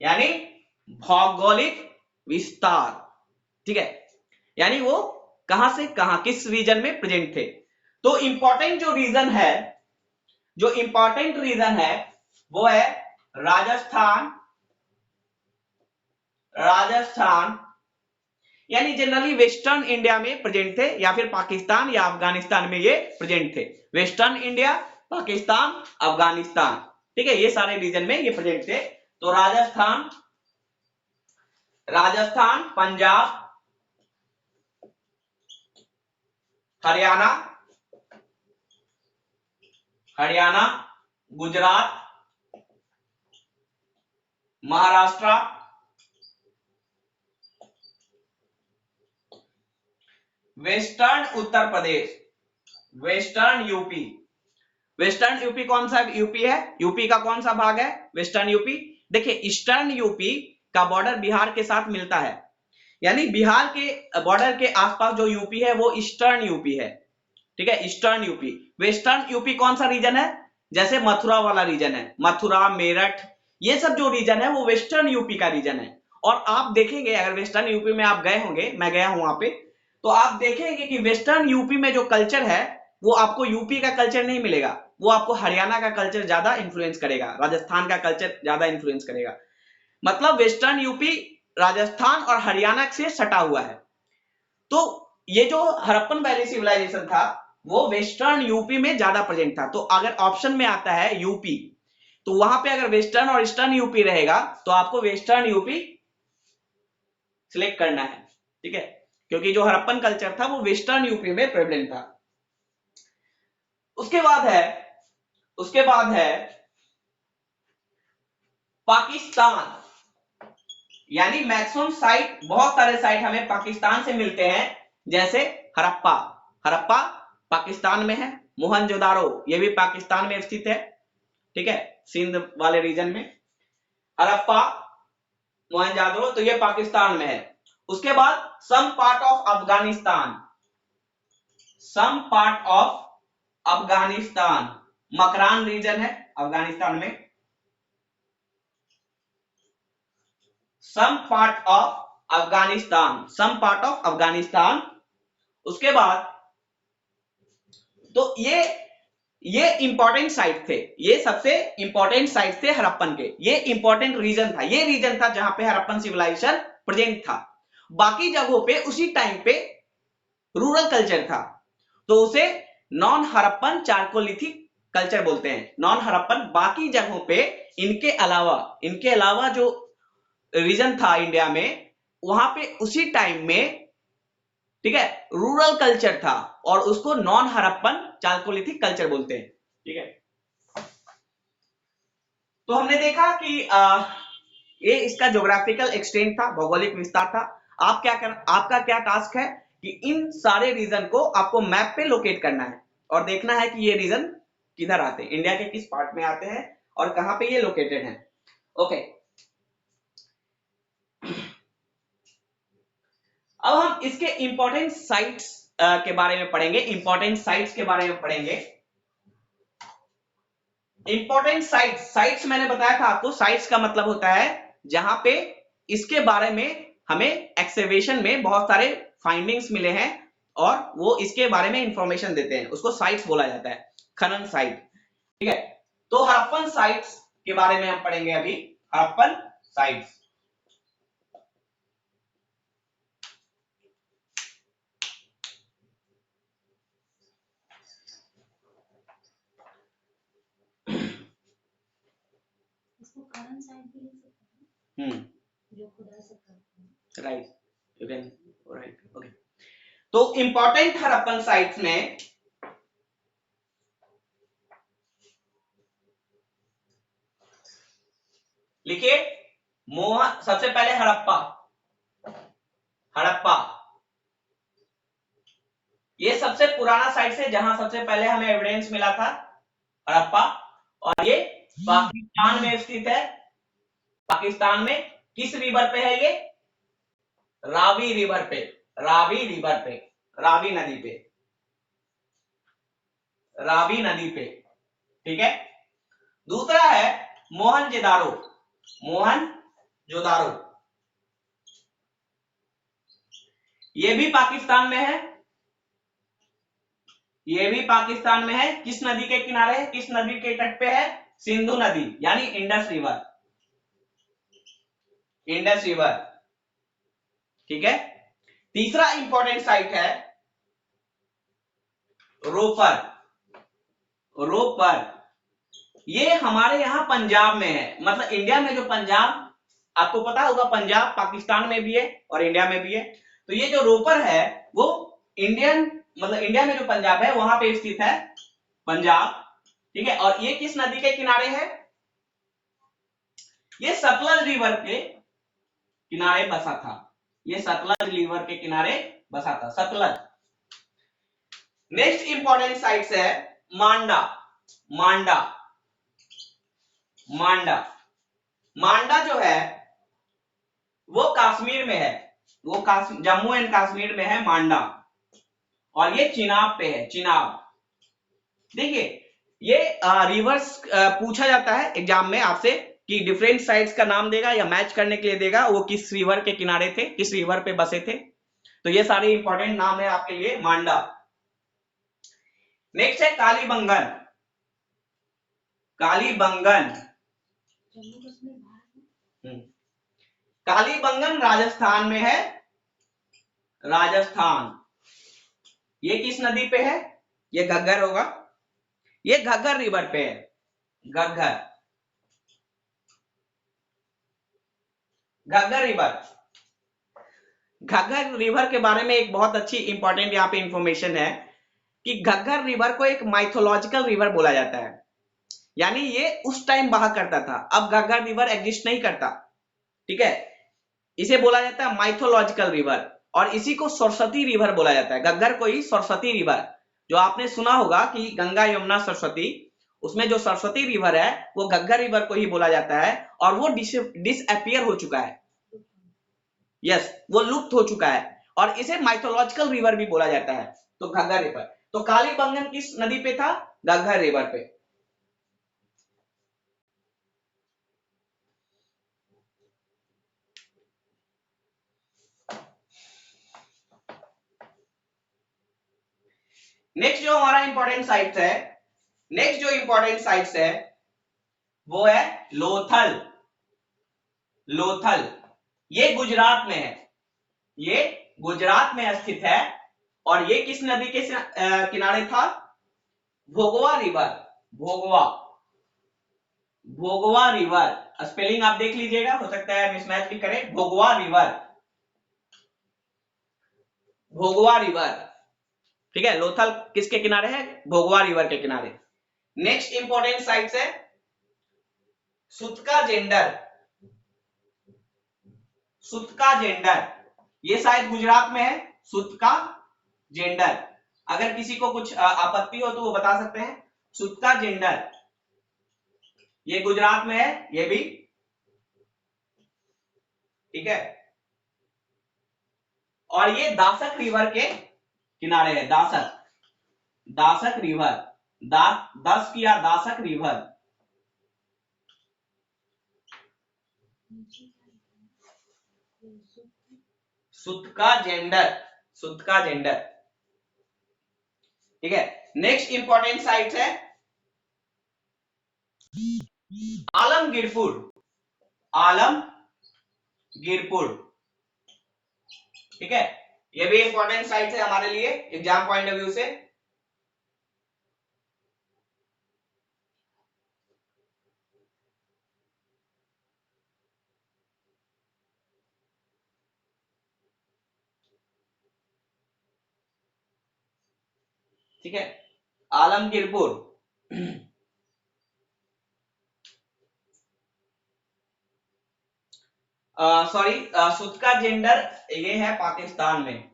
यानी भौगोलिक विस्तार. ठीक है, यानी वो कहां से कहां किस रीजन में प्रेजेंट थे. तो इंपॉर्टेंट जो रीजन है वो है राजस्थान, यानी जनरली वेस्टर्न इंडिया में प्रेजेंट थे, या फिर पाकिस्तान या अफगानिस्तान में ये प्रेजेंट थे. Western India, Pakistan, Afghanistan. ठीक है, ये सारे रीजन में ये प्रेजेंट थे. तो Rajasthan, Punjab, Haryana, Gujarat, Maharashtra, western Uttar Pradesh, western UP कौन सा यूपी है? यूपी का कौन सा भाग है? Western UP. देखिए, ईस्टर्न यूपी का बॉर्डर बिहार के साथ मिलता है, यानी बिहार के बॉर्डर के आसपास जो यूपी है वो ईस्टर्न यूपी है. ठीक है, ईस्टर्न यूपी. वेस्टर्न यूपी कौन सा रीजन है? जैसे मथुरा वाला रीजन है, मथुरा, मेरठ, ये सब जो रीजन है वो वेस्टर्न यूपी का रीजन है. और आप देखेंगे, अगर वेस्टर्न यूपी में आप गए होंगे, मैं गया हूं वहां पे, तो आप देखेंगे कि वेस्टर्न यूपी में जो कल्चर है वो आपको यूपी का कल्चर नहीं मिलेगा, वो आपको हरियाणा का कल्चर ज्यादा इंफ्लुएंस करेगा, राजस्थान का कल्चर ज्यादा इंफ्लुएंस करेगा. मतलब वेस्टर्न यूपी राजस्थान और हरियाणा से सटा हुआ है. तो ये जो हड़प्पन वैली सिविलाइजेशन था वो वेस्टर्न यूपी में ज्यादा प्रेजेंट था. तो अगर ऑप्शन में आता है यूपी, तो वहां पे अगर वेस्टर्न और ईस्टर्न यूपी रहेगा तो आपको वेस्टर्न यूपी सिलेक्ट करना है. ठीक है, क्योंकि जो हड़प्पन कल्चर था वो वेस्टर्न यूपी में प्रेवलेंट था. उसके बाद है पाकिस्तान, यानी मैक्सिमम साइट, बहुत सारे साइट हमें पाकिस्तान से मिलते हैं, जैसे हड़प्पा, हड़प्पा पाकिस्तान में है, मोहनजोदारो ये भी पाकिस्तान में स्थित है, ठीक है, सिंध वाले रीजन में, हड़प्पा मोहनजोदारो तो ये पाकिस्तान में है। उसके बाद some part of Afghanistan, some part of Afghanistan, Makran region है अफगानिस्तान में, some part of Afghanistan, some part of Afghanistan. उसके बाद तो ये इंपॉर्टेंट साइट थे, ये सबसे इंपॉर्टेंट साइट थे हड़प्पन के, ये इंपॉर्टेंट रीजन था, ये रीजन था जहां पे हड़प्पन सिविलाइजेशन प्रेजेंट था। बाकी जगहों पे उसी टाइम पे रूरल कल्चर था, तो उसे नॉन हड़प्पन चारकोलिथिक कल्चर बोलते हैं, नॉन हड़प्पन। बाकी जगहों पे इनके अलावा जो रीजन था इंडिया में, वहां पे उसी टाइम में, ठीक है, रूरल कल्चर था और उसको नॉन हड़प्पन चारकोलिथिक कल्चर बोलते हैं, ठीक है। तो हमने देखा कि ये इसका ज्योग्राफिकल एक्सटेंट था, भौगोलिक विस्तार था। आपका क्या टास्क है कि इन सारे रीजन को आपको मैप पे लोकेट करना है और देखना है कि ये रीजन किधर आते हैं, इंडिया के किस पार्ट में आते हैं और कहां पे ये लोकेटेड है। ओके, अब हम इसके इंपॉर्टेंट साइट्स के बारे में पढ़ेंगे, इंपॉर्टेंट साइट्स के बारे में पढ़ेंगे। इंपॉर्टेंट साइट्स मैंने बताया था आपको, साइट्स का मतलब होता है जहां पे इसके बारे में हमें एक्सकवेशन में बहुत सारे फाइंडिंग्स मिले हैं और वो इसके बारे में इंफॉर्मेशन देते हैं, उसको साइट्स बोला जाता है, खनन साइट, ठीक है। तो हड़प्पन साइट्स के बारे में हम पढ़ेंगे अभी, हड़प्पन साइट्स। जो खुदा से करते हैं, right, you can write, okay. तो इंपॉर्टेंट हड़प्पन साइट्स में लिखिए, सबसे पहले हड़प्पा, हड़प्पा ये सबसे पुराना साइट है जहां सबसे पहले हमें एविडेंस मिला था, हड़प्पा, और ये पाकिस्तान में स्थित है। पाकिस्तान में किस रिवर पे है ये? रावी रिवर पे, रावी रिवर पे, रावी नदी पे, रावी नदी पे, ठीक है। दूसरा है मोहनजोदारो, मोहनजोदारो ये भी पाकिस्तान में है, ये भी पाकिस्तान में है। किस नदी के किनारे है, किस नदी के तट पे है? सिंधु नदी, यानी इंडस रिवर, इंडस रिवर, ठीक है। तीसरा इंपॉर्टेंट साइट है रोपर, रोपर ये हमारे यहां पंजाब में है, मतलब इंडिया में जो पंजाब, आपको पता होगा पंजाब पाकिस्तान में भी है और इंडिया में भी है। तो ये जो रोपर है वो मतलब इंडिया में जो पंजाब है वहां पे स्थित है, पंजाब, ठीक है। और ये किस नदी के किनारे है? ये सतलज रिवर के किनारे बसा था, ये सतलज रिवर के किनारे बसा था, सतलज। नेक्स्ट इंपॉर्टेंट साइट्स है मांडा, मांडा, मांडा, मांडा जो है वो कश्मीर में है, वो जम्मू एंड कश्मीर में है मांडा, और ये चिनाब पे है, चिनाब। देखिए ये रिवर्स पूछा जाता है एग्जाम में आपसे कि डिफरेंट साइट्स का नाम देगा या मैच करने के लिए देगा, वो किस रिवर के किनारे थे, किस रिवर पे बसे थे। तो ये सारे इंपॉर्टेंट नाम है आपके लिए, मांडा। नेक्स्ट है कालीबंगन, कालीबंगन, कालीबंगन राजस्थान में है, राजस्थान। ये किस नदी पे है? ये घग्गर होगा, ये घग्गर रिवर पे है, घग्गर, घग्गर रिवर। घग्गर रिवर के बारे में एक बहुत अच्छी इंपॉर्टेंट यहाँ पे इंफॉर्मेशन है कि घग्गर रिवर को एक माइथोलॉजिकल रिवर बोला जाता है, यानी ये उस टाइम बहा करता था, अब घग्गर रिवर एग्जिस्ट नहीं करता, ठीक है। इसे बोला जाता है माइथोलॉजिकल रिवर, और इसी को सरस्वती रिवर बोला जाता है। घग्गर को ही सरस्वती रिवर, जो आपने सुना होगा कि गंगा यमुना सरस्वती, उसमें जो सरस्वती रिवर है वो घग्गर रिवर को ही बोला जाता है, और वो डिसअपियर हो चुका है। यस, वो लुप्त हो चुका है, और इसे माइथोलॉजिकल रिवर भी बोला जाता है। तो घग्गर रिवर, तो कालीबंगन किस नदी पे था? घग्गर रिवर पे। नेक्स्ट जो हमारा इंपॉर्टेंट साइट्स है, नेक्स्ट जो इंपॉर्टेंट साइट्स है वो है लोथल। लोथल ये गुजरात में है, ये गुजरात में स्थित है, और ये किस नदी के किनारे था? भोगवा रिवर। भोगवा, भोगवा रिवर, स्पेलिंग आप देख लीजिएगा, हो सकता है मिसमैच भी करे। भोगवा रिवर, भोगवा रिवर, ठीक है। लोथल किसके किनारे है? भोगवा रिवर के किनारे। नेक्स्ट इंपॉर्टेंट साइट्स है सुतका जेंडर। सुतका जेंडर ये शायद गुजरात में है। सुतका जेंडर, अगर किसी को कुछ आपत्ति हो तो वो बता सकते हैं। सुतका जेंडर ये गुजरात में है, ये भी, ठीक है। और ये दासक रिवर के किनारे है। दासक, दासक रिवर, दस किया दासक रिवर। सुतका जेंडर, सुतका जेंडर, ठीक है। नेक्स्ट इंपॉर्टेंट साइट है आलमगीरपुर। आलमगीरपुर, ठीक है। ये भी इंपॉर्टेंट साइट है हमारे लिए एग्जाम पॉइंट ऑफ व्यू से। ठीक है, आलमगीरपुर। सॉरी, सुतका जेंडर ये है पाकिस्तान में,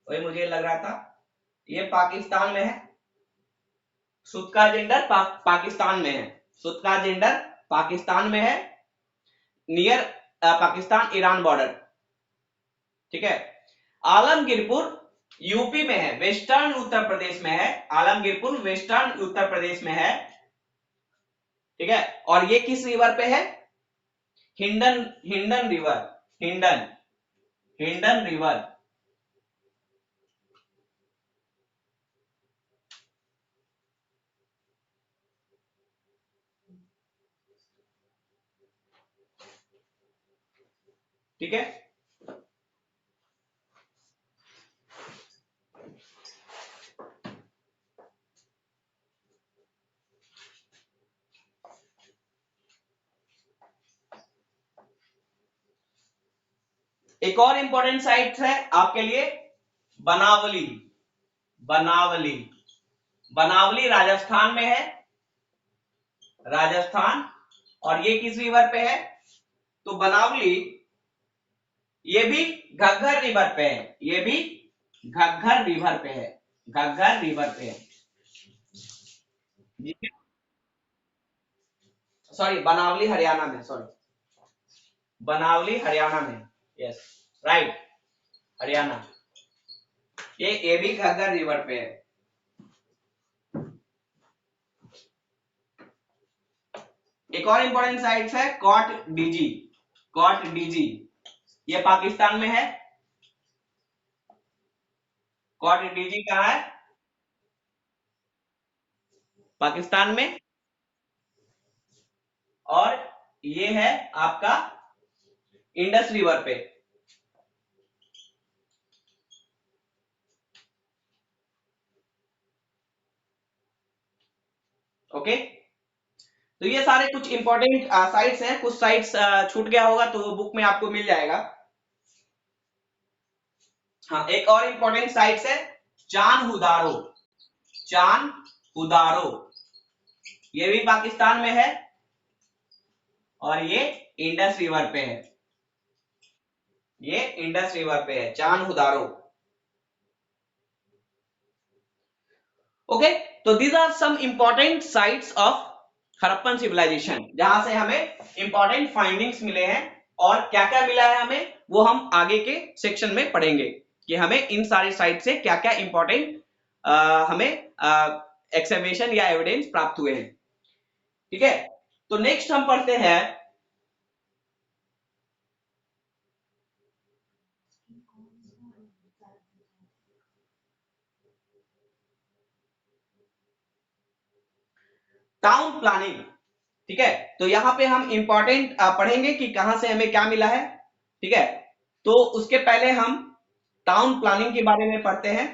वही मुझे लग रहा था, ये पाकिस्तान में है। सुतका जेंडर पाकिस्तान में है। सुतका जेंडर पाकिस्तान में है, नियर पाकिस्तान ईरान बॉर्डर, ठीक है। आलमगीरपुर यूपी में है, वेस्टर्न उत्तर प्रदेश में है। आलमगीरपुर वेस्टर्न उत्तर प्रदेश में है, ठीक है। और ये किस रिवर पे है? हिंडन, हिंडन रिवर, हिंडन, हिंडन रिवर, ठीक है। एक और इंपॉर्टेंट साइट है आपके लिए बनावली। बनावली, बनावली राजस्थान में है, राजस्थान। और ये किस रिवर पे है? तो बनावली ये भी घग्गर रिवर पे है, ये भी घग्गर रिवर पे है, घग्गर रिवर पे है। सॉरी, बनावली हरियाणा में, सॉरी, बनावली हरियाणा में, यस, राइट, हरियाणा। ये भी घग्गर रिवर पे है। एक और इंपॉर्टेंट साइट है कॉट डीजी। कॉट डीजी ये पाकिस्तान में है। कॉट डीजी कहाँ है? पाकिस्तान में। और ये है आपका इंडस रिवर पे। ओके, तो ये सारे कुछ इंपॉर्टेंट साइट्स हैं। कुछ साइट्स छूट गया होगा तो वो बुक में आपको मिल जाएगा। हाँ, एक और इंपॉर्टेंट साइट्स है चांद हुदारो। चांद हुदारो ये भी पाकिस्तान में है, और ये इंडस रिवर पे है। ये इंडस रिवर पे है, चान हुदारो। ओके, तो these are some important sites of Harappan civilization, जहां से हमें इंपॉर्टेंट फाइंडिंग्स मिले हैं, और क्या क्या मिला है हमें वो हम आगे के सेक्शन में पढ़ेंगे कि हमें इन सारी साइट से क्या क्या इंपॉर्टेंट हमें एक्सकवेशन या एविडेंस प्राप्त हुए हैं। ठीक है, तो नेक्स्ट हम पढ़ते हैं टाउन प्लानिंग। ठीक है, तो यहां पे हम इंपॉर्टेंट पढ़ेंगे कि कहां से हमें क्या मिला है। ठीक है, तो उसके पहले हम टाउन प्लानिंग के बारे में पढ़ते हैं,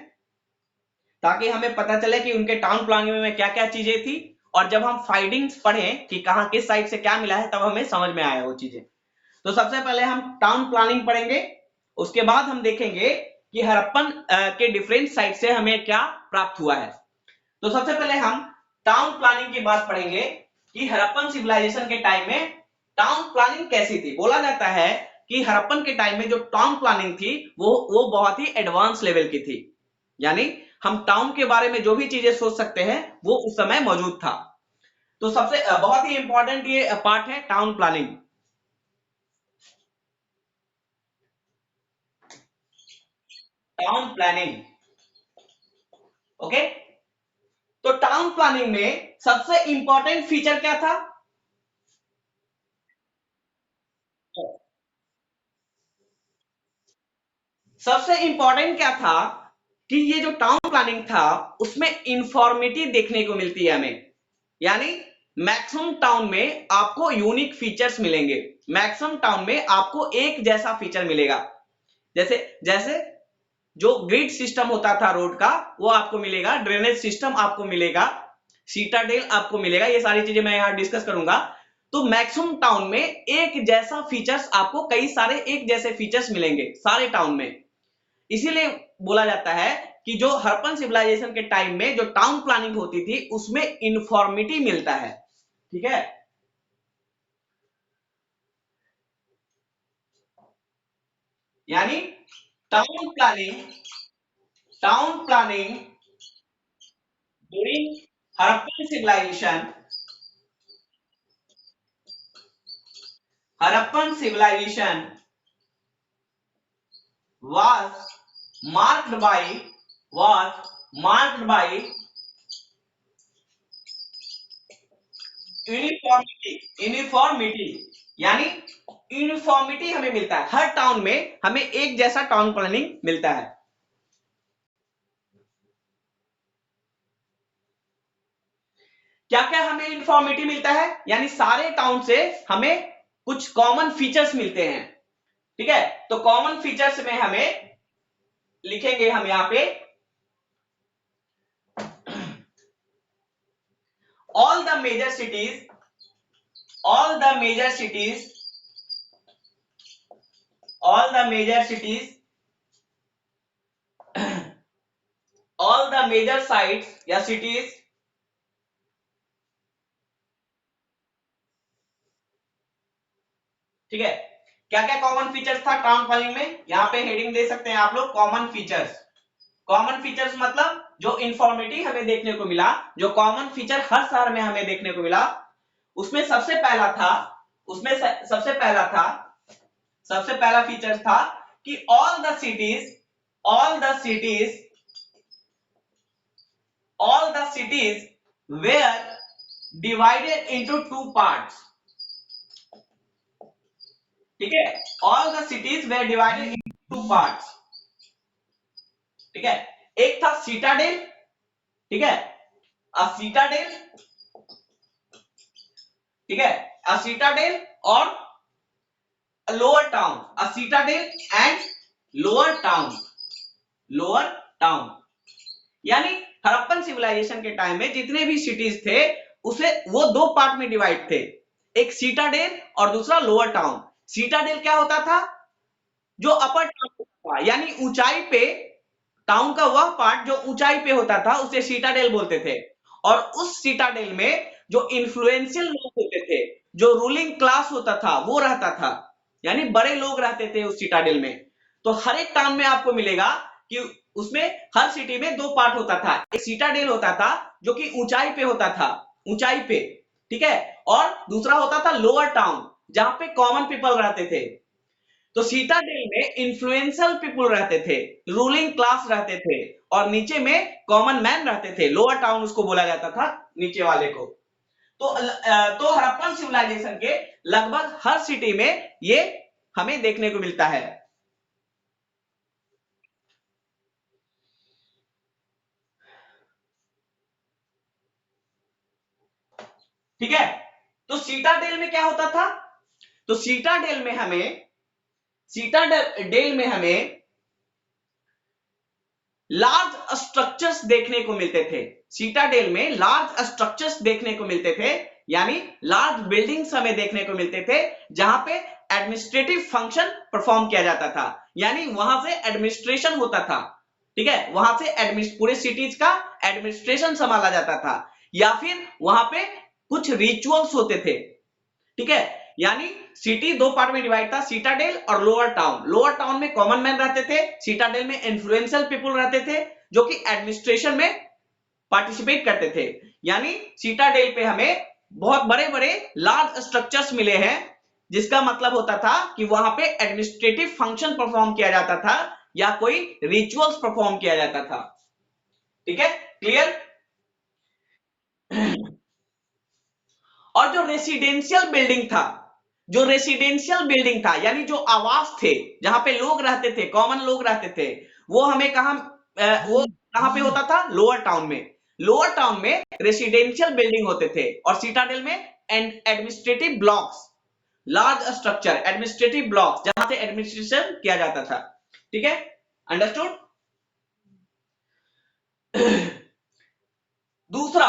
ताकि हमें पता चले कि उनके टाउन प्लानिंग में क्या क्या चीजें थी, और जब हम फाइंडिंग्स पढ़ें कि कहां किस साइड से क्या मिला है, तब हमें समझ में आया वो चीजें। तो सबसे पहले हम टाउन प्लानिंग पढ़ेंगे, उसके बाद हम देखेंगे कि हड़प्पन के डिफरेंट साइड से हमें क्या प्राप्त हुआ है। तो सबसे पहले हम टाउन प्लानिंग की बात पढ़ेंगे कि हड़प्पन सिविलाइजेशन के टाइम में टाउन प्लानिंग कैसी थी। बोला जाता है कि हड़प्पन के टाइम में जो टाउन प्लानिंग थी वो बहुत ही एडवांस लेवल की थी, यानी हम टाउन के बारे में जो भी चीजें सोच सकते हैं वो उस समय मौजूद था। तो सबसे बहुत ही इंपॉर्टेंट ये पार्ट है town planning. Town planning, okay, तो टाउन प्लानिंग में सबसे इंपॉर्टेंट फीचर क्या था? सबसे इंपॉर्टेंट क्या था कि ये जो टाउन प्लानिंग था उसमें इंफॉर्मेटिव देखने को मिलती है हमें, यानी मैक्सिमम टाउन में आपको यूनिक फीचर्स मिलेंगे, मैक्सिमम टाउन में आपको एक जैसा फीचर मिलेगा। जैसे जैसे जो ग्रिड सिस्टम होता था रोड का वो आपको मिलेगा, ड्रेनेज सिस्टम आपको मिलेगा, सीटाडेल आपको मिलेगा, ये सारी चीजें मैं यहां डिस्कस करूंगा। तो मैक्सिमम टाउन में एक जैसा फीचर्स, आपको कई सारे एक जैसे फीचर्स मिलेंगे सारे टाउन में। इसीलिए बोला जाता है कि जो हड़प्पन सिविलाइजेशन के टाइम में जो टाउन प्लानिंग होती थी उसमें इंफॉर्मेटिव मिलता है। ठीक है, यानी town planning, town planning during Harappan civilization, Harappan civilization was marked by was marked by uniformity, यानी यूनिफॉर्मिटी हमें मिलता है, हर टाउन में हमें एक जैसा टाउन प्लानिंग मिलता है। क्या क्या हमें यूनिफॉर्मिटी मिलता है, यानी सारे टाउन से हमें कुछ कॉमन फीचर्स मिलते हैं। ठीक है, तो कॉमन फीचर्स में हमें लिखेंगे हम यहां पे all the major cities, all the major cities, all the major cities, all the major sites या cities, ठीक है। क्या क्या कॉमन फीचर्स था टाउन प्लानिंग में, यहां पे हेडिंग दे सकते हैं आप लोग, कॉमन फीचर्स। कॉमन फीचर्स मतलब जो इंफॉर्मेटिव हमें देखने को मिला, जो कॉमन फीचर हर शहर में हमें देखने को मिला, उसमें सबसे पहला था, उसमें सबसे पहला था, सबसे पहला फीचर था कि all the cities, all the cities, all the cities were divided into two parts। ठीक है, all the cities were divided into two parts। ठीक है, एक था सीटाडेल, ठीक है, अ सीटाडेल, ठीक है, अ सीटाडेल और lower town, a citadel and lower town, lower town. यानी हड़प्पन सिविलाइजेशन के टाइम में जितने भी सिटीज थे उसे वो दो पार्ट में डिवाइड थे, एक सीटाडेल और दूसरा लोअर टाउन। सीटाडेल क्या होता था, जो अपर टाउन था, यानी ऊंचाई पे, टाउन का वह पार्ट जो ऊंचाई पे होता था उसे सीटाडेल बोलते थे। और उस सीटाडेल में जो इन्फ्लुएंशियल लोग होते थे, जो रूलिंग क्लास होता था वो रहता था। यानी बड़े लोग रहते थे उस सिटाडेल में। तो हर एक टाउन में आपको मिलेगा कि उसमें हर सिटी में दो पार्ट होता था। एक सिटाडेल होता था जो कि ऊंचाई पे होता था, ऊंचाई पे, ठीक है, और दूसरा होता था लोअर टाउन जहां पे कॉमन पीपल रहते थे। तो सिटाडेल में इन्फ्लुएंशियल पीपल रहते थे, रूलिंग क्लास रहते थे, और नीचे में कॉमन मैन रहते थे, लोअर टाउन उसको बोला जाता था, नीचे वाले को। तो हड़प्पन सिविलाइजेशन के लगभग हर सिटी में ये हमें देखने को मिलता है। ठीक है, तो सीटाडेल में क्या होता था? तो सीटाडेल में हमें लार्ज स्ट्रक्चर्स देखने को मिलते थे। सीटाडेल में लार्ज स्ट्रक्चर्स देखने को मिलते थे, यानी लार्ज बिल्डिंग्स हमें देखने को मिलते थे जहां पे एडमिनिस्ट्रेटिव फंक्शन परफॉर्म किया जाता था, यानी वहां से एडमिनिस्ट्रेशन होता था। ठीक है, वहां से पूरे सिटीज का एडमिनिस्ट्रेशन संभाला जाता था, या फिर वहां पे कुछ रिचुअल्स होते थे। ठीक है, यानी सिटी दो पार्ट में डिवाइड था, सीटाडेल और लोअर टाउन। लोअर टाउन में कॉमन मैन रहते थे, सीटाडेल में इन्फ्लुएंशियल पीपल रहते थे जो कि एडमिनिस्ट्रेशन में पार्टिसिपेट करते थे। यानी सीटाडेल पे हमें बहुत बड़े बड़े लार्ज स्ट्रक्चर्स मिले हैं, जिसका मतलब होता था कि वहां पे एडमिनिस्ट्रेटिव फंक्शन परफॉर्म किया जाता था या कोई रिचुअल्स परफॉर्म किया जाता था। ठीक है, क्लियर? और जो रेसिडेंशियल बिल्डिंग था यानी जो आवास थे जहां पे लोग रहते थे, कॉमन लोग रहते थे, वो हमें वो कहां पे होता था? लोअर टाउन में। लोअर टाउन में रेसिडेंशियल बिल्डिंग होते थे, और सीटाडेल में administrative blocks, large structure administrative blocks जहां से एडमिनिस्ट्रेशन किया जाता था। ठीक है, अंडरस्टूड? दूसरा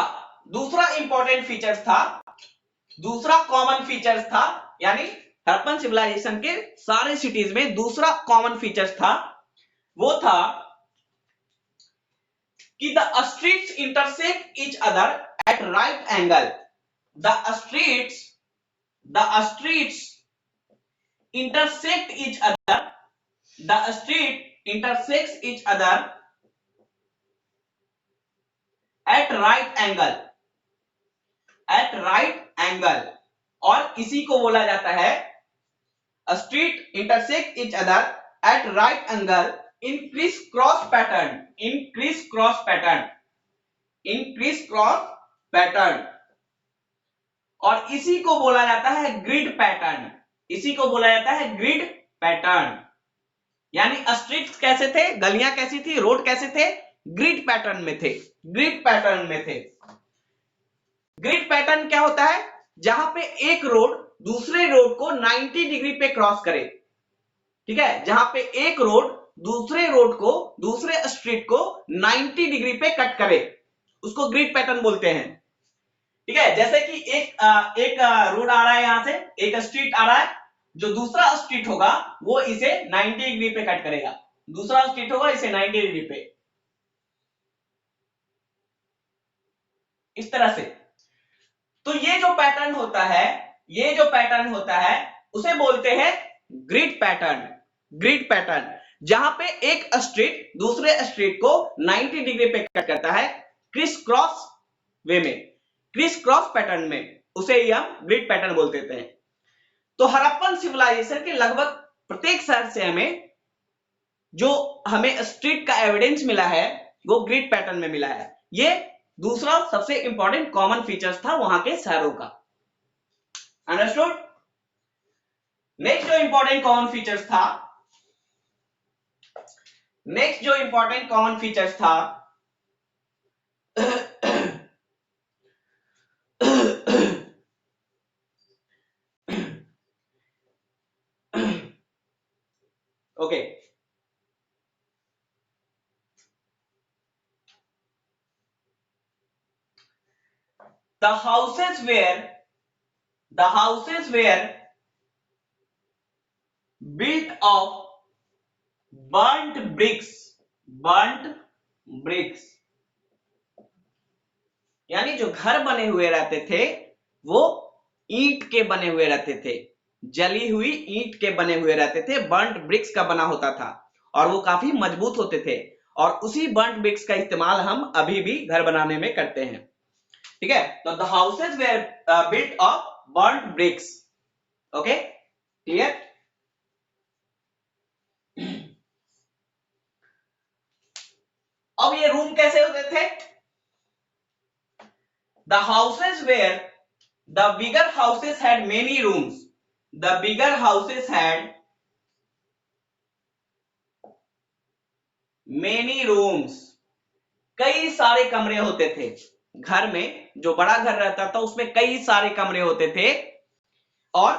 दूसरा इंपॉर्टेंट फीचर्स था, दूसरा कॉमन फीचर्स था, यानी हड़प्पन सिविलाइजेशन के सारे सिटीज में दूसरा कॉमन फीचर्स था, वो था कि the streets intersect each other at right angle. The streets intersect each other, the street intersects each other at right angle, और इसी को बोला जाता है street intersect each other at right angle in criss-cross pattern, और इसी को बोला जाता है ग्रिड पैटर्न। यानी स्ट्रीट्स कैसे थे, गलियां कैसी थी, रोड कैसे थे? ग्रिड पैटर्न में थे। ग्रिड पैटर्न क्या होता है? जहां पे एक रोड दूसरे रोड को 90 डिग्री पे क्रॉस करे। ठीक है, जहां पे एक रोड दूसरे स्ट्रीट को 90 डिग्री पे कट करे, उसको ग्रिड पैटर्न बोलते हैं। ठीक है, जैसे कि एक रोड आ रहा है, यहां से एक स्ट्रीट आ रहा है, जो दूसरा स्ट्रीट होगा वो इसे 90 डिग्री पे कट करेगा, दूसरा स्ट्रीट होगा इसे 90 डिग्री पे, इस तरह से। तो ये जो पैटर्न होता है उसे बोलते हैं ग्रिड पैटर्न, जहां पे एक स्ट्रीट दूसरे स्ट्रीट को 90 डिग्री पे कट करता है, क्रिस क्रॉस पैटर्न में, उसे ही हम ग्रिड पैटर्न बोलते हैं। तो हड़प्पन सिविलाइजेशन के लगभग प्रत्येक शहर से हमें स्ट्रीट का एविडेंस मिला है, वो ग्रिड पैटर्न में मिला है। ये दूसरा सबसे इंपॉर्टेंट कॉमन फीचर्स था वहां के शहरों का। अंडरस्टूड? नेक्स्ट जो इंपॉर्टेंट कॉमन फीचर्स था okay, the houses were built of burnt bricks, यानी जो घर बने हुए रहते थे वो ईंट के बने हुए रहते थे। जली हुई ईंट के बने हुए रहते थे, बर्न्ड ब्रिक्स का बना होता था और वो काफी मजबूत होते थे और उसी बर्न्ड ब्रिक्स का इस्तेमाल हम अभी भी घर बनाने में करते हैं। ठीक है, तो the houses were built of burnt bricks. Okay, clear? अब ये रूम कैसे होते थे? The houses were the bigger houses had many rooms. The bigger houses had many rooms. कई सारे कमरे होते थे घर में। जो बड़ा घर रहता था उसमें कई सारे कमरे होते थे और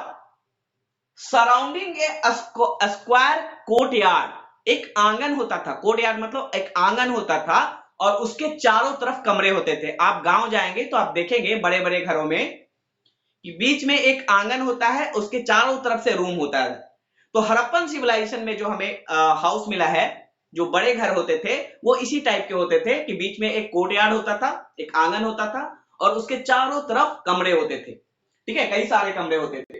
सराउंडिंग ए स्क्वायर कोर्टयार्ड, एक आंगन होता था। कोर्टयार्ड मतलब एक आंगन होता था और उसके चारों तरफ कमरे होते थे। आप गांव जाएंगे तो आप देखेंगे बड़े बड़े घरों में कि बीच में एक आंगन होता है, उसके चारों तरफ से रूम होता है। तो हड़प्पन सिविलाइजेशन में जो हमें हाउस मिला है, जो बड़े घर होते थे वो इसी टाइप के होते थे कि बीच में एक कोर्टयार्ड होता था, एक आंगन होता था और उसके चारों तरफ कमरे होते थे। ठीक है, कई सारे कमरे होते थे।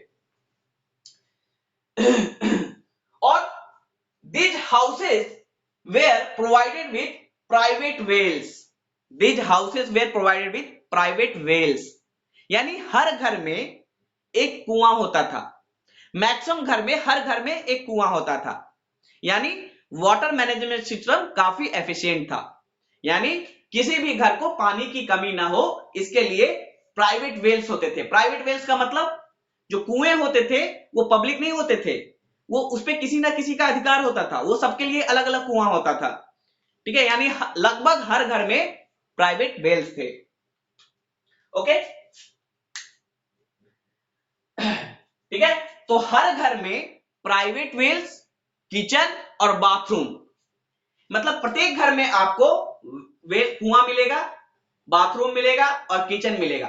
और these houses were provided with private wells. These houses were provided with private wells. यानी हर घर में एक कुआं होता था। मैक्सिमम घर में, हर घर में एक कुआं होता था। यानी वाटर मैनेजमेंट सिस्टम काफी एफिशिएंट था। यानी किसी भी घर को पानी की कमी ना हो, इसके लिए प्राइवेट वेल्स होते थे। प्राइवेट वेल्स का मतलब जो कुएं होते थे वो पब्लिक नहीं होते थे, वो उसपे किसी ना किसी का अधिकार होता था, वो सबके लिए अलग अलग कुआं होता था। ठीक है, यानी लगभग हर घर में प्राइवेट वेल्स थे। ओके, ठीक है, तो हर घर में प्राइवेट वेल्स, किचन और बाथरूम, मतलब प्रत्येक घर में आपको कुआं मिलेगा, बाथरूम मिलेगा और किचन मिलेगा।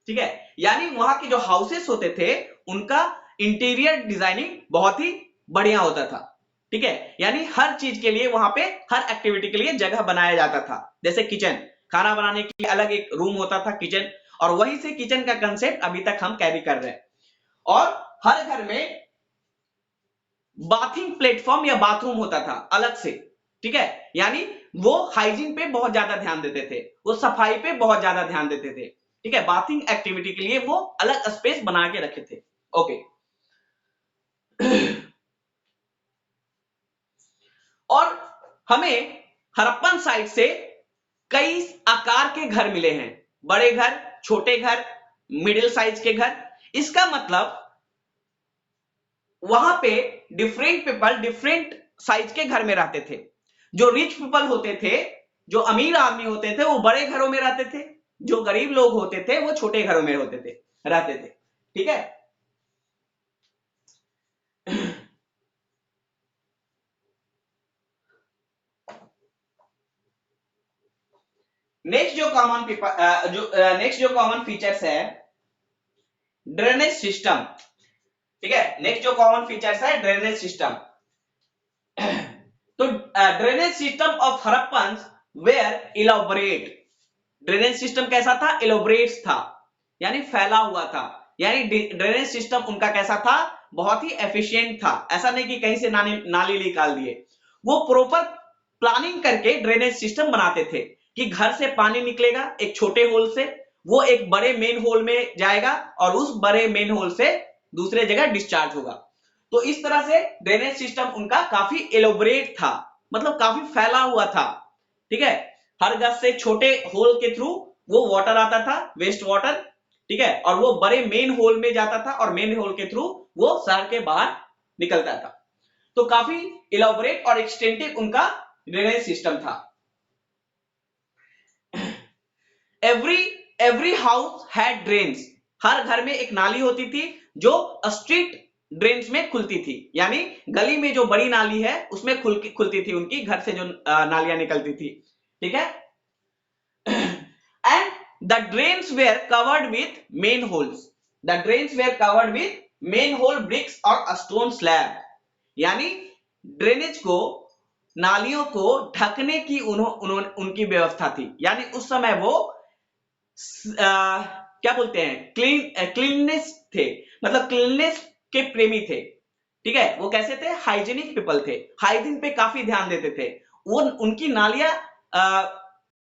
ठीक है, यानी वहां के जो हाउसेस होते थे उनका इंटीरियर डिजाइनिंग बहुत ही बढ़िया होता था। ठीक है, यानी हर चीज के लिए वहां पे, हर एक्टिविटी के लिए जगह बनाया जाता था। जैसे किचन, खाना बनाने के लिए अलग एक रूम होता था किचन, और वहीं से किचन का कंसेप्ट अभी तक हम कैरी कर रहे हैं। और हर घर में बाथिंग प्लेटफॉर्म या बाथरूम होता था अलग से। ठीक है, यानी वो हाइजीन पे बहुत ज्यादा ध्यान देते थे, वो सफाई पे बहुत ज्यादा ध्यान देते थे। ठीक है, बाथिंग एक्टिविटी के लिए वो अलग स्पेस बना के रखे थे। ओके, और हमें हड़प्पन साइट से कई आकार के घर मिले हैं, बड़े घर, छोटे घर, मिडिल साइज के घर। इसका मतलब वहां पे डिफरेंट पीपल डिफरेंट साइज के घर में रहते थे। जो रिच पीपल होते थे, जो अमीर आदमी होते थे, वो बड़े घरों में रहते थे। जो गरीब लोग होते थे वो छोटे घरों में रहते थे। ठीक है, नेक्स्ट जो कॉमन फीचर्स है, ड्रेनेज सिस्टम। ठीक है, नेक्स्ट जो कॉमन फीचर्स है ड्रेनेज सिस्टम। तो drainage system of Harappan were elaborate. Drainage system कैसा था? इलॉबरेट था, यानी फैला हुआ था। यानी ड्रेनेज सिस्टम उनका कैसा था? बहुत ही एफिशिएंट था। ऐसा नहीं कि कहीं से नाली निकाल दिए, वो प्रॉपर प्लानिंग करके ड्रेनेज सिस्टम बनाते थे कि घर से पानी निकलेगा एक छोटे होल से, वो एक बड़े मेन होल में जाएगा और उस बड़े मेन होल से दूसरे जगह डिस्चार्ज होगा। तो इस तरह से ड्रेनेज सिस्टम उनका काफी एलोबरेट था, मतलब काफी फैला हुआ था। ठीक है, हर घर से छोटे होल के थ्रू वो वाटर आता था, वेस्ट वाटर। ठीक है, और वो बड़े मेन होल में जाता था और मेन होल के थ्रू वो शहर के बाहर निकलता था। तो काफी इलॉबरेट और एक्सटेंसिव उनका ड्रेनेज सिस्टम था। Every house had drains. हर घर में एक नाली होती थी जो स्ट्रीट ड्रेन्स में खुलती थी, यानी गली में जो बड़ी नाली है उसमें खुलती थी उनकी, घर से जो नालियां निकलती थी। ठीक है, and the drains were covered with manholes. The drains were covered with manhole bricks और स्टोन स्लैब। यानी ड्रेनेज को, नालियों को ढकने की उनकी व्यवस्था थी। यानी उस समय वो क्या बोलते हैं, क्लीननेस थे, मतलब क्लीननेस के प्रेमी थे, ठीक है। वो कैसे थे? हाइजीनिक पीपल थे, हाइजीन पे काफी ध्यान देते थे। वो उनकी नालियां